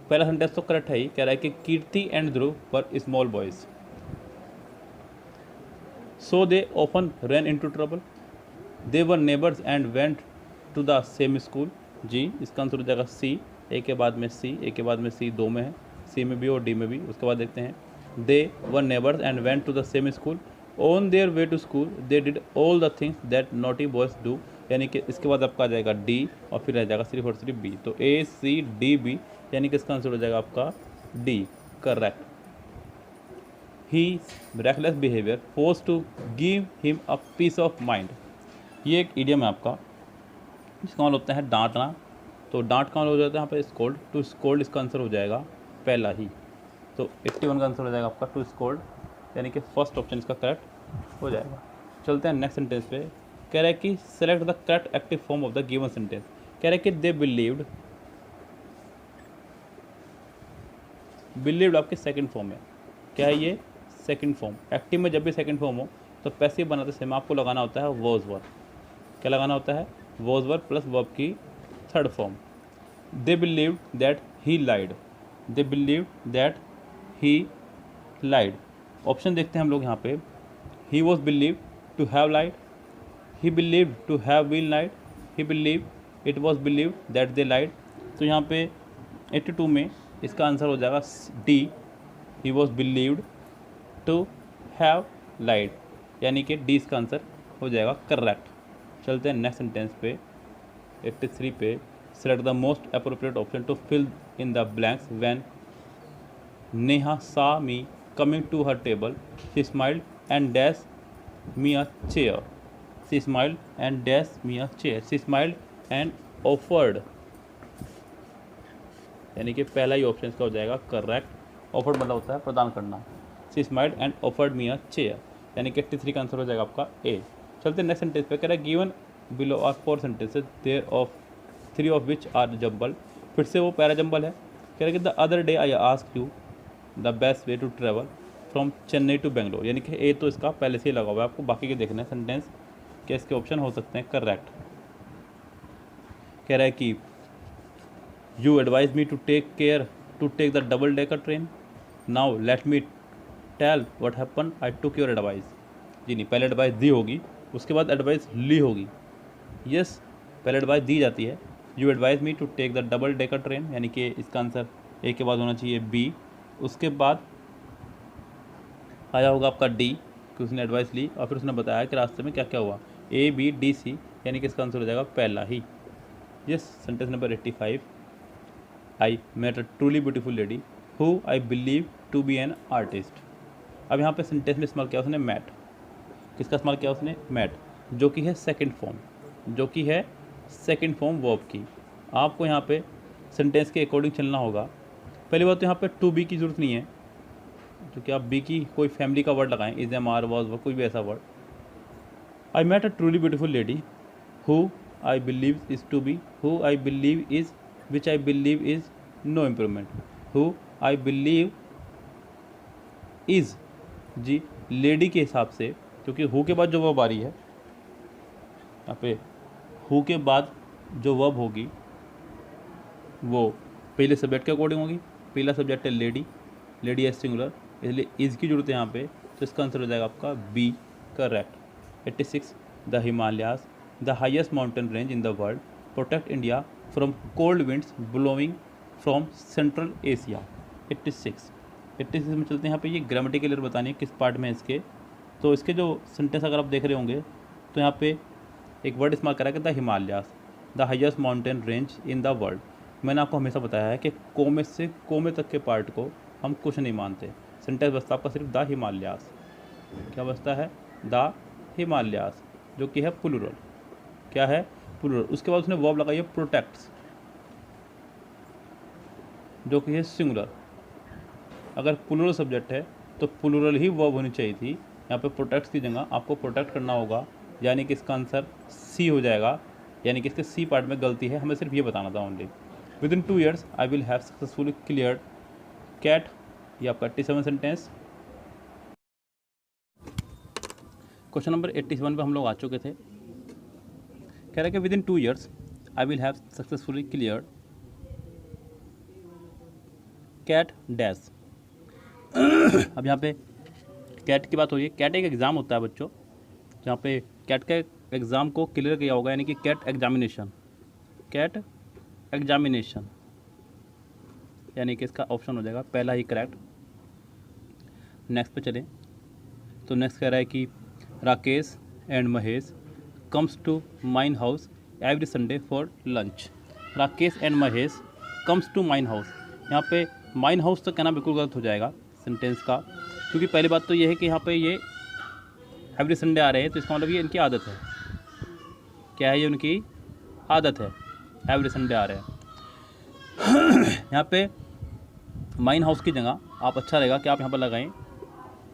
S1: पहला सेंटेंस तो करेक्ट है ही, कह रहा है कि Kirti and Dhruv were small boys, so they often run into trouble, they were neighbours and went to the same school. जी, इसका आंसर हो जाएगा सी। ए के बाद में सी, ए के बाद में सी दो में है, सी में भी और डी में भी। उसके बाद देखते हैं, they were neighbours and went to the same school, on their way to school they did all the things that naughty boys do. यानी कि इसके बाद आपका आ जाएगा डी और फिर रह जाएगा सिर्फ और सिर्फ बी। तो ए सी डी बी, यानी कि इसका आंसर हो जाएगा आपका D, correct. He reckless behaviour force to give him a piece of mind. ये एक इडियम है आपका, जिसका मतलब होता है डांटना। तो डांट का हो जाता है यहाँ पे स्कोल्ड। टू स्कोल्ड इसका आंसर हो जाएगा पहला ही। तो 81 का आंसर हो जाएगा आपका टू स्कोल्ड, यानी कि फर्स्ट ऑप्शन इसका करेक्ट हो जाएगा। चलते हैं नेक्स्ट सेंटेंस पे। कह रहा है कि select the correct active form of the given sentence. कह रहा है कि दे बिलीव्ड, बिलीव्ड आपके सेकंड फॉर्म है। क्या है ये? Second form. एक्टिव में जब भी सेकंड फॉर्म हो तो पैसिव बनाते समय आपको लगाना होता है वॉज वर्ब। क्या लगाना होता है? वॉज वर्ब प्लस वर्ब की third form. They believed that he lied, they believed that he lied. Option देखते हैं हम लोग यहाँ पे। He was believe to have lied, he believe to have been lied, he believe it was believe that they lied. तो यहाँ पे 82 में इसका आंसर हो जाएगा D, he was believed to have lied, यानी कि डी इसका आंसर हो जाएगा करेक्ट। चलते हैं नेक्स्ट सेंटेंस पे 83 पे। Select the most appropriate option to fill in the blanks when Neha saw me coming to her table, she smiled and dash me a chair, she smiled and dash me a chair, she smiled and offered. यानी कि पहला ही option इसका हो जाएगा correct. Offered मतलब होता है प्रदान करना। She smiled and offered me a chair, यानी कि 83 का आंसर हो जाएगा आपका ए। चलते नेक्स्ट सेंटेंस पे। कह रहा है given below are 4 sentences there of 3 of which are jumble. फिर से वो पैरा जम्बल है। कह रहा है कि the other day I ask you the best way to travel from Chennai to Bangalore. यानी कि ए तो इसका पहले से ही लगा हुआ है, आपको बाकी के देखना है सेंटेंस क्या इसके ऑप्शन हो सकते हैं करेक्ट। कह रहा है कि you advise me to take the double decker train, now let me tell what happen I took your advice. जी नहीं, पहले एडवाइस दी होगी, उसके बाद एडवाइस ली होगी। यस, पहले एडवाइस दी जाती है। You advise me to take the double decker train, यानी कि इसका आंसर ए के बाद होना चाहिए बी। उसके बाद आया होगा आपका डी, कि उसने एडवाइस ली और फिर उसने बताया कि रास्ते में क्या क्या हुआ। ए बी डी सी, यानी कि इसका आंसर हो जाएगा पहला ही। Yes, sentence number 85। I met a truly beautiful lady who I believe to be an artist. अब यहाँ पे सेंटेंस में इस्तेमाल किया उसने मैट। किसका इस्तेमाल किया उसने? मैट, जो कि है सेकंड फॉर्म, जो कि है सेकंड फॉर्म वर्ब की। आपको यहाँ पे सेंटेंस के अकॉर्डिंग चलना होगा। पहली बात तो यहाँ पे टू बी की ज़रूरत नहीं है, जो कि आप बी की कोई फैमिली का वर्ड लगाएं, is am are was word, कोई भी ऐसा word. I met a truly beautiful lady who I believe is to be, who I believe is, which I believe is no improvement, who I believe is. जी, lady के हिसाब से, क्योंकि who के बाद जो वर्ब आ रही है यहाँ पे, हु के बाद जो वर्ब होगी वो पहले सब्जेक्ट के अकॉर्डिंग होगी। पहला सब्जेक्ट है लेडी, लेडी है सिंगुलर, इसलिए इज़ की जरूरत है यहाँ पे। तो इसका आंसर हो जाएगा आपका B, correct. 86 the Himalayas the highest mountain range in the world protect India from cold winds blowing from central Asia. 86 में चलते हैं। यहाँ पे ये ग्रामेटिकल एरर बतानी है किस पार्ट में है इसके। तो इसके जो सेंटेंस अगर आप देख रहे होंगे तो यहाँ पे एक वर्ड इस्तेमाल करा कि the Himalayas, the highest mountain range in the world. मैंने आपको हमेशा बताया है कि कोमे से कोमे तक के पार्ट को हम कुछ नहीं मानते। सेंटेंस बचता आपका सिर्फ द हिमालयास। क्या बचता है? द हिमालयास, जो कि है प्लूरल। क्या है? प्लूरल। उसके बाद उसने वर्ब लगाई है प्रोटेक्ट्स, जो कि है सिंगुलर। अगर प्लूरल सब्जेक्ट है तो प्लूरल ही वर्ब होनी चाहिए थी। यहाँ पे प्रोटेक्ट्स की जगह आपको प्रोटेक्ट करना होगा, यानी कि इसका आंसर सी हो जाएगा। यानी कि इसके सी पार्ट में गलती है, हमें सिर्फ ये बताना था only. Within 2 years I will have successfully cleared CAT. ये आपका 87 सेंटेंस। क्वेश्चन नंबर 87 पे हम लोग आ चुके थे। कह रहे हैं कि within 2 years I will have successfully cleared CAT dash. अब यहाँ पे कैट की बात हो रही है। कैट एक एग्ज़ाम होता है बच्चों, जहाँ पे कैट का एग्ज़ाम को क्लियर किया होगा, यानी कि कैट एग्जामिनेशन। कैट एग्जामिनेशन यानी कि इसका ऑप्शन हो जाएगा पहला ही करेक्ट। नेक्स्ट पे चलें तो नेक्स्ट कह रहा है कि Rakesh and Mahesh comes to mine house every Sunday for lunch. Rakesh and Mahesh comes to mine house. यहाँ पे माइन हाउस तक कहना बिल्कुल गलत हो जाएगा सेंटेंस का, क्योंकि पहली बात तो ये है कि यहाँ पे ये एवरी संडे आ रहे हैं, तो इसका मतलब ये इनकी आदत है। क्या है? ये उनकी आदत है, एवरी संडे आ रहे हैं। यहाँ पे माइन हाउस की जगह आप अच्छा रहेगा कि आप यहाँ पर लगाएं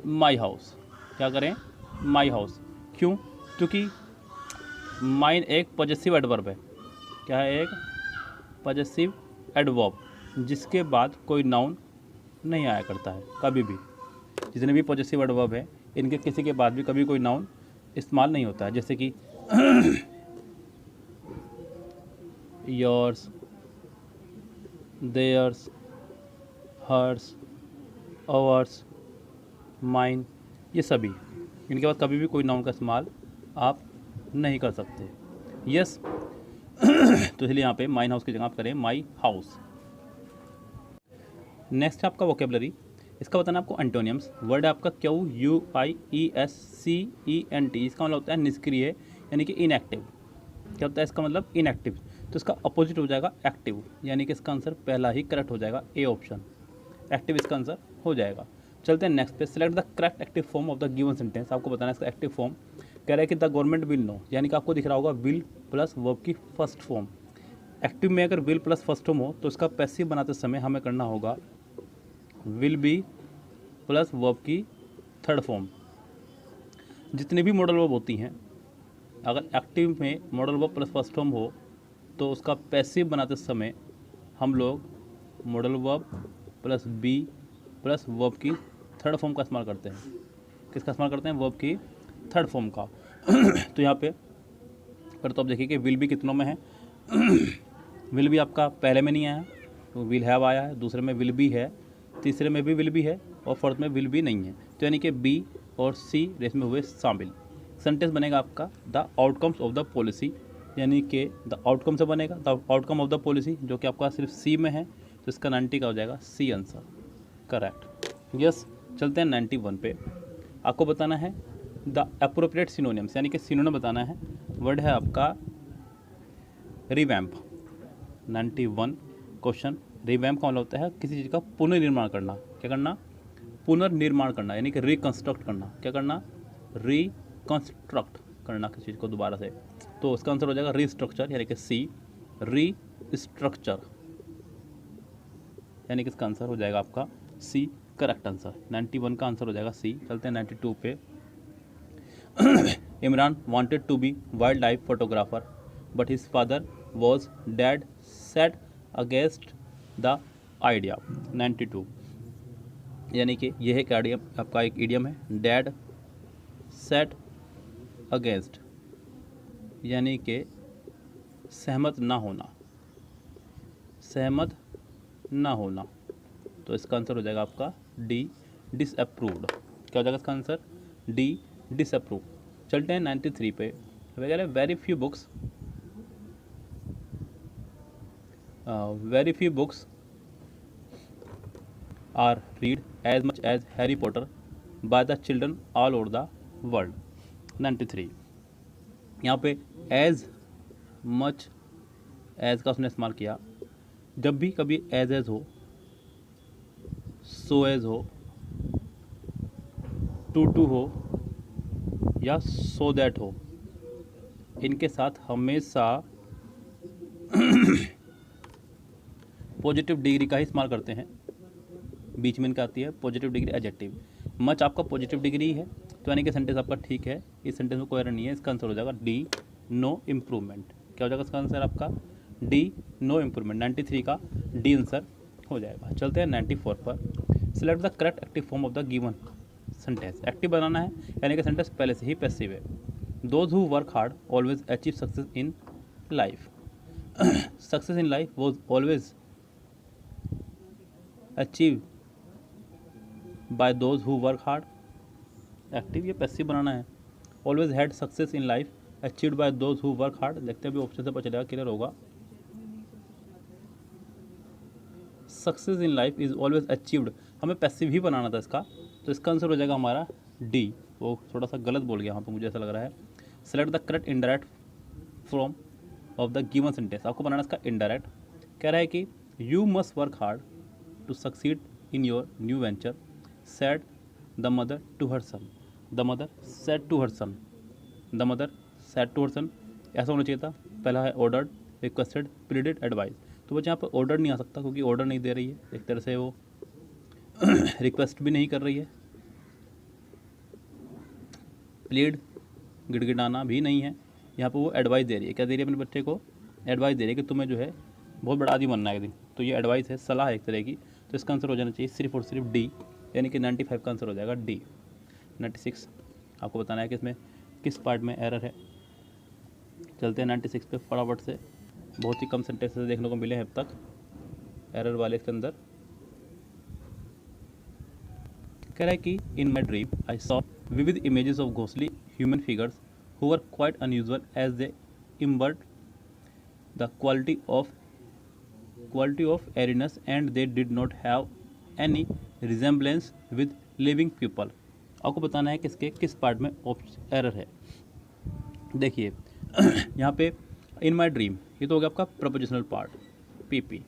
S1: माई हाउस। क्या करें? My house. क्यों? क्योंकि माइन एक पॉजेसिव एडवर्ब है। क्या है? एक पॉजेसिव एडवर्ब, जिसके बाद कोई नाउन नहीं आया करता है कभी भी। जितने भी पॉजेसिव एडवर्ब है इनके किसी के बाद भी कभी कोई नाउन इस्तेमाल नहीं होता है, जैसे कि yours, theirs, hers, ours, mine, ये सभी इनके बाद कभी भी कोई नाउन का इस्तेमाल आप नहीं कर सकते। यस। तो इसलिए यहाँ पे माइन हाउस की जगह आप करें माई हाउस। नेक्स्ट है आपका वोकेबलरी। इसका बताना आपको एंटोनियम्स। वर्ड है आपका QUIESCENT। इसका मतलब होता है निष्क्रिय, यानी कि इनएक्टिव। क्या होता है इसका मतलब? इनएक्टिव। तो इसका अपोजिट हो जाएगा एक्टिव, यानी कि इसका आंसर पहला ही करेक्ट हो जाएगा, ए ऑप्शन। एक्टिव इसका आंसर हो जाएगा। चलते हैं नेक्स्ट पे। Select the correct active form of the given sentence. आपको बताना है इसका एक्टिव फॉर्म। कह रहा है कि द गवर्नमेंट विल नो, यानी कि आपको दिख रहा होगा विल प्लस वर्ब की फर्स्ट फॉर्म। एक्टिव में अगर विल प्लस फर्स्ट फॉर्म हो तो इसका पैसिव बनाते समय हमें करना होगा विल बी प्लस वर्ब की थर्ड फॉर्म। जितनी भी मॉडल वर्ब होती हैं, अगर एक्टिव में modal verb plus first form हो तो उसका पैसिव बनाते समय हम लोग modal verb plus be plus verb की थर्ड फॉर्म का इस्तेमाल करते हैं। किसका इस्तेमाल करते हैं? वर्ब की थर्ड फॉर्म का। तो यहाँ पे पर तो आप देखिए कि विल भी कितनों में है। विल भी आपका पहले में नहीं आया, तो विल हैव आया है। दूसरे में विल बी है, तीसरे में भी विल बी है, और फोर्थ में विल बी नहीं है। तो यानी कि बी और सी रेस में हुए शामिल। सेंटेंस बनेगा आपका the outcomes of the policy, यानी कि द आउटकम से बनेगा the outcome of the policy, जो कि आपका सिर्फ सी में है। तो इसका 90 का हो जाएगा सी आंसर करेक्ट। यस। चलते हैं 91 पे। आपको बताना है द अप्रोप्रिएट सिनोनिम्स, यानी कि सिनोनिम बताना है। वर्ड है आपका रिवैम्प। 91 क्वेश्चन। रिवैम्प का मतलब होता है किसी चीज़ का पुनर्निर्माण करना। क्या करना? पुनर्निर्माण करना, यानी कि रिकंस्ट्रक्ट करना। क्या करना? रिकंस्ट्रक्ट करना किसी चीज़ को दोबारा से। तो उसका आंसर हो जाएगा रिस्ट्रक्चर, यानी कि सी। रीस्ट्रक्चर यानी कि इसका आंसर हो जाएगा आपका सी करेक्ट आंसर। 91 का आंसर हो जाएगा सी। चलते हैं 92 पे। Imran wanted to be wildlife photographer but his father was dead set against the idea. 92 यानी कि यह एक आइडियम आपका एक इडियम है, डैड सेट अगेंस्ट, यानी कि सहमत ना होना, सहमत ना होना। तो इसका आंसर हो जाएगा आपका डी डिसअप्रूव्ड। क्या हो जाएगा इसका आंसर? D disapprove. चलते हैं 93 पे। वगैरह very few books are read as much as Harry Potter by the children all over the world. 93, यहाँ पे एज मच एज का उसने इस्तेमाल किया। जब भी कभी एज हो, सो एज हो, टू हो या सो दैट हो, इनके साथ हमेशा पॉजिटिव डिग्री का ही इस्तेमाल करते हैं। बीच में इनका आती है पॉजिटिव डिग्री एडजेक्टिव। मच आपका पॉजिटिव डिग्री है, तो यानी कि सेंटेंस आपका ठीक है, इस सेंटेंस में कोई एरर नहीं है। इसका आंसर हो जाएगा डी, नो इम्प्रूवमेंट। क्या हो जाएगा इसका आंसर आपका? D, no improvement. 93 का डी आंसर हो जाएगा। चलते हैं 94 पर। Select the correct active form of the given sentence. Active बनाना है, यानी कि सेंटेंस पहले से ही पैसिव है। Those who work hard always achieve success in life. Success in life was always achieve by those who work hard. Active ये passive बनाना है। Always had success in life achieved by those who work hard. देखते हैं अभी option से पता चलेगा, clear होगा। Success in life is always achieved, हमें पैसिव ही बनाना था इसका, तो इसका आंसर हो जाएगा हमारा डी। वो थोड़ा सा गलत बोल गया यहाँ पर, मुझे ऐसा लग रहा है। Select the correct indirect from of the given sentence. आपको बनाना इसका इनडायरेक्ट। कह रहा है कि you must work hard to succeed in your new venture, said the mother to her son. The mother said to her son, the mother said to her son, ऐसा होना चाहिए था। पहला है ऑर्डर्ड, रिक्वेस्टेड, प्लीडेड, एडवाइस। तो बच्चे यहाँ पर ऑर्डर नहीं आ सकता, क्योंकि ऑर्डर नहीं दे रही है एक तरह से, वो रिक्वेस्ट भी नहीं कर रही है। प्लीड, गिड़गिड़ाना भी नहीं है। यहाँ पर वो एडवाइस दे रही है। क्या दे रही है अपने बच्चे को? एडवाइस दे रही है कि तुम्हें जो है बहुत बड़ा आदमी बनना है एक दिन। तो ये एडवाइस है, सलाह है एक तरह की। तो इसका आंसर हो जाना चाहिए सिर्फ और सिर्फ डी, यानी कि 95 का आंसर हो जाएगा डी। 96 आपको बताना है कि इसमें किस पार्ट में एरर है। चलते हैं 96 पे फटाफट से। बहुत ही कम सेंटेंसेस देखने को मिले हैं अब तक एरर वाले इसके अंदर। कह रहा है कि in my dream I saw vivid images of ghostly human figures who were quite unusual as they imbued the quality of eeriness and they did not have any resemblance with living people. आपको बताना है कि इसके किस part में error है। देखिए यहाँ पे इन माई ड्रीम, ये तो हो गया आपका prepositional part, PP.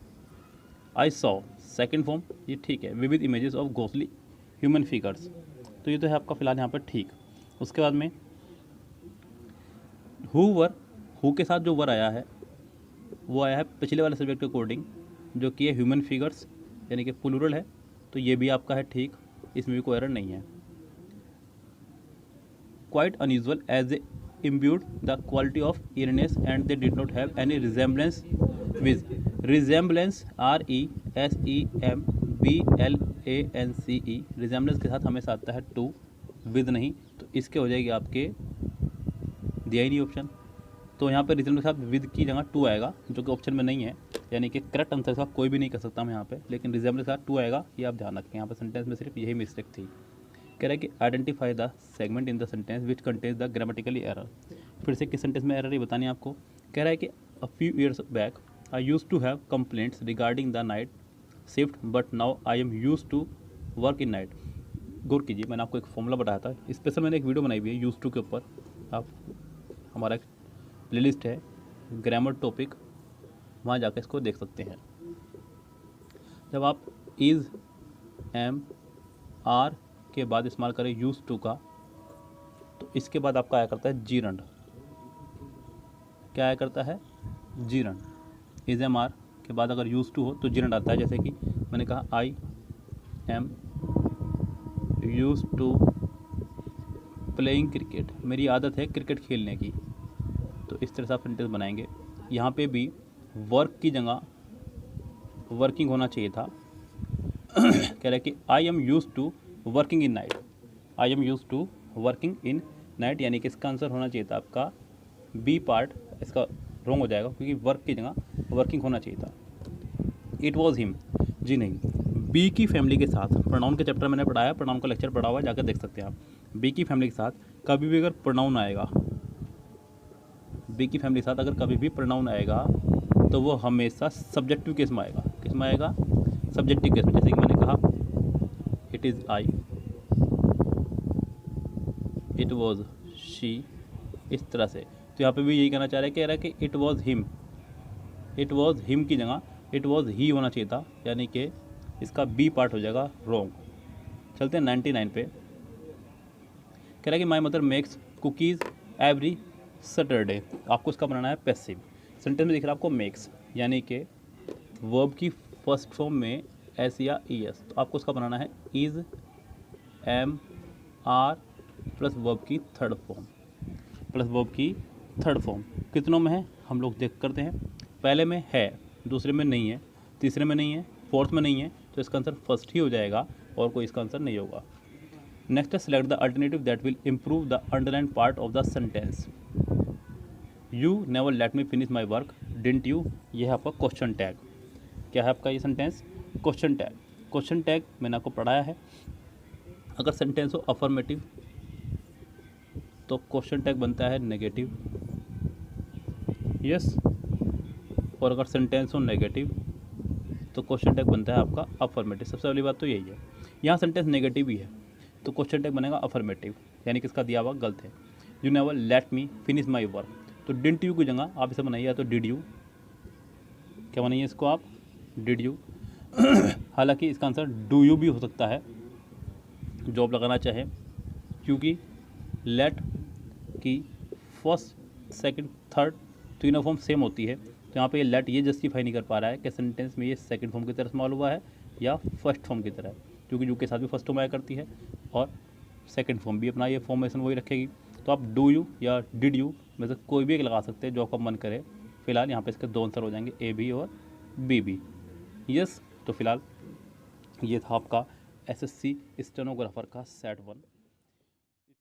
S1: I saw second form, ये ठीक है। Vivid images of ghostly human figures, तो ये तो है आपका फिलहाल यहाँ पर ठीक। उसके बाद में हु के साथ जो वर आया है वो आया है पिछले वाले सब्जेक्ट के अकॉर्डिंग, जो कि है ह्यूमन फिगर्स, यानी कि प्लूरल है। तो ये भी आपका है ठीक, इसमें भी कोई एरर नहीं है। Quite unusual as a imbued the quality of eeriness and they did not have any resemblance with resemblance, RESEMBLANCE, resemblance के साथ हमेशा आता है टू, विद नहीं। तो इसके हो जाएगी आपके दिया ही नहीं ऑप्शन। तो यहाँ पे resemblance के साथ विद की जगह टू आएगा, जो कि ऑप्शन में नहीं है, यानी कि करेक्ट आंसर का कोई भी नहीं कर सकता मैं यहाँ पे, लेकिन resemblance के साथ टू आएगा, ये आप ध्यान रखें। यहाँ पे सेंटेंस में सिर्फ यही मिस्टेक थी। कह रहा है कि identify the segment in the sentence which contains the grammatically error. फिर से किस सेंटेंस में एरर है बतानी आपको। कह रहा है कि a few years back I use to have complaints regarding the night shift but now I am use to work in night. गौर कीजिए, मैंने आपको एक फॉर्मूला बताया था, स्पेशल मैंने एक वीडियो बनाई हुई है यूज टू के ऊपर। आप हमारा एक प्लेलिस्ट है ग्रामर टॉपिक, वहाँ जाकर इसको देख सकते हैं। जब आप इज़, एम, आर के बाद इस्तेमाल करें यूज टू का, तो इसके बाद आपका आया करता है जीरंड। क्या आया करता है? जीरंड। इज एम आर के बाद अगर यूज टू हो तो जीरंड आता है। जैसे कि मैंने कहा I am use to playing cricket, मेरी आदत है क्रिकेट खेलने की। तो इस तरह से आप सेंटेंस बनाएंगे। यहाँ पे भी वर्क की जगह वर्किंग होना चाहिए था। कह रहा है कि I am use to working in night, I am use to working in night, यानी कि इसका आंसर होना चाहिए था आपका बी पार्ट। इसका रॉन्ग हो जाएगा, क्योंकि वर्क की जगह वर्किंग होना चाहिए था। इट वॉज हिम, जी नहीं। बी की फैमिली के साथ, प्रोनाउन के चैप्टर मैंने पढ़ाया, प्रोनाउन का लेक्चर पढ़ा हुआ है, जाकर देख सकते हैं आप। बी की फैमिली के साथ कभी भी अगर प्रोनाउन आएगा, बी की फैमिली के साथ अगर कभी भी प्रोनाउन आएगा तो वो हमेशा सब्जेक्टिव केस में आएगा। किस में आएगा? सब्जेक्टिव केस में। जैसे कि मैंने कहा it is I, it was she, इस तरह से। तो यहाँ पे भी यही कहना चाह रहा है, कह रहा है कि it was him, it was him की जगह इट वॉज ही होना चाहिए था, यानी कि इसका बी पार्ट हो जाएगा रॉन्ग। चलते हैं 99 पे। कह रहा है कि my mother makes cookies every Saturday. आपको इसका बनाना है पैसिव। सेंटेंस में दिख रहा है आपको मेक्स, यानी कि वर्ब की फर्स्ट फॉर्म में एस या ई एस, तो आपको उसका बनाना है is am are plus verb की थर्ड फॉर्म, प्लस वर्ब की थर्ड फॉर्म। कितनों में है हम लोग देख करते हैं। पहले में है, दूसरे में नहीं है, तीसरे में नहीं है, फोर्थ में नहीं है, तो इसका आंसर फर्स्ट ही हो जाएगा और कोई इसका आंसर नहीं होगा। नेक्स्ट है select the alternative that will improve the underline part of the sentence. You never let me finish my work didn't you, ये है आपका क्वेश्चन टैग। क्या है आपका ये sentence? Question tag. Question tag मैंने आपको पढ़ाया है। अगर सेंटेंस हो अफर्मेटिव तो क्वेश्चन टैग बनता है नेगेटिव, यस। और अगर सेंटेंस हो नेगेटिव तो क्वेश्चन टैग बनता है आपका अफर्मेटिव। सबसे पहली बात तो यही है। यहाँ सेंटेंस नेगेटिव ही है तो क्वेश्चन टैग बनेगा अफर्मेटिव, यानी कि इसका दिया हुआ गलत है। You never let me finish my work, तो डिडंट यू की जगह आप इसे बनाइए तो डिड यू। क्या बनाइए इसको आप? Did you. हालांकि इसका आंसर डू यू भी हो सकता है जो आप लगाना चाहें, क्योंकि लेट की फर्स्ट सेकंड थर्ड तीनों फॉर्म सेम होती है। तो यहाँ पे ये लेट ये जस्टिफाई नहीं कर पा रहा है कि सेंटेंस में ये सेकंड फॉर्म की तरह इस्तेमाल हुआ है या फर्स्ट फॉर्म की तरह, क्योंकि यू के साथ भी फर्स्ट फॉर्म आया करती है और सेकंड फॉर्म भी अपना ये फॉर्मेशन वही रखेगी। तो आप डू यू या डिड यू में से कोई भी एक लगा सकते हैं जो आपका मन करे। फिलहाल यहाँ पे इसके दो आंसर हो जाएंगे, ए बी और बी बी, यस। तो फिलहाल ये था आपका एसएससी स्टेनोग्राफर का सेट 1।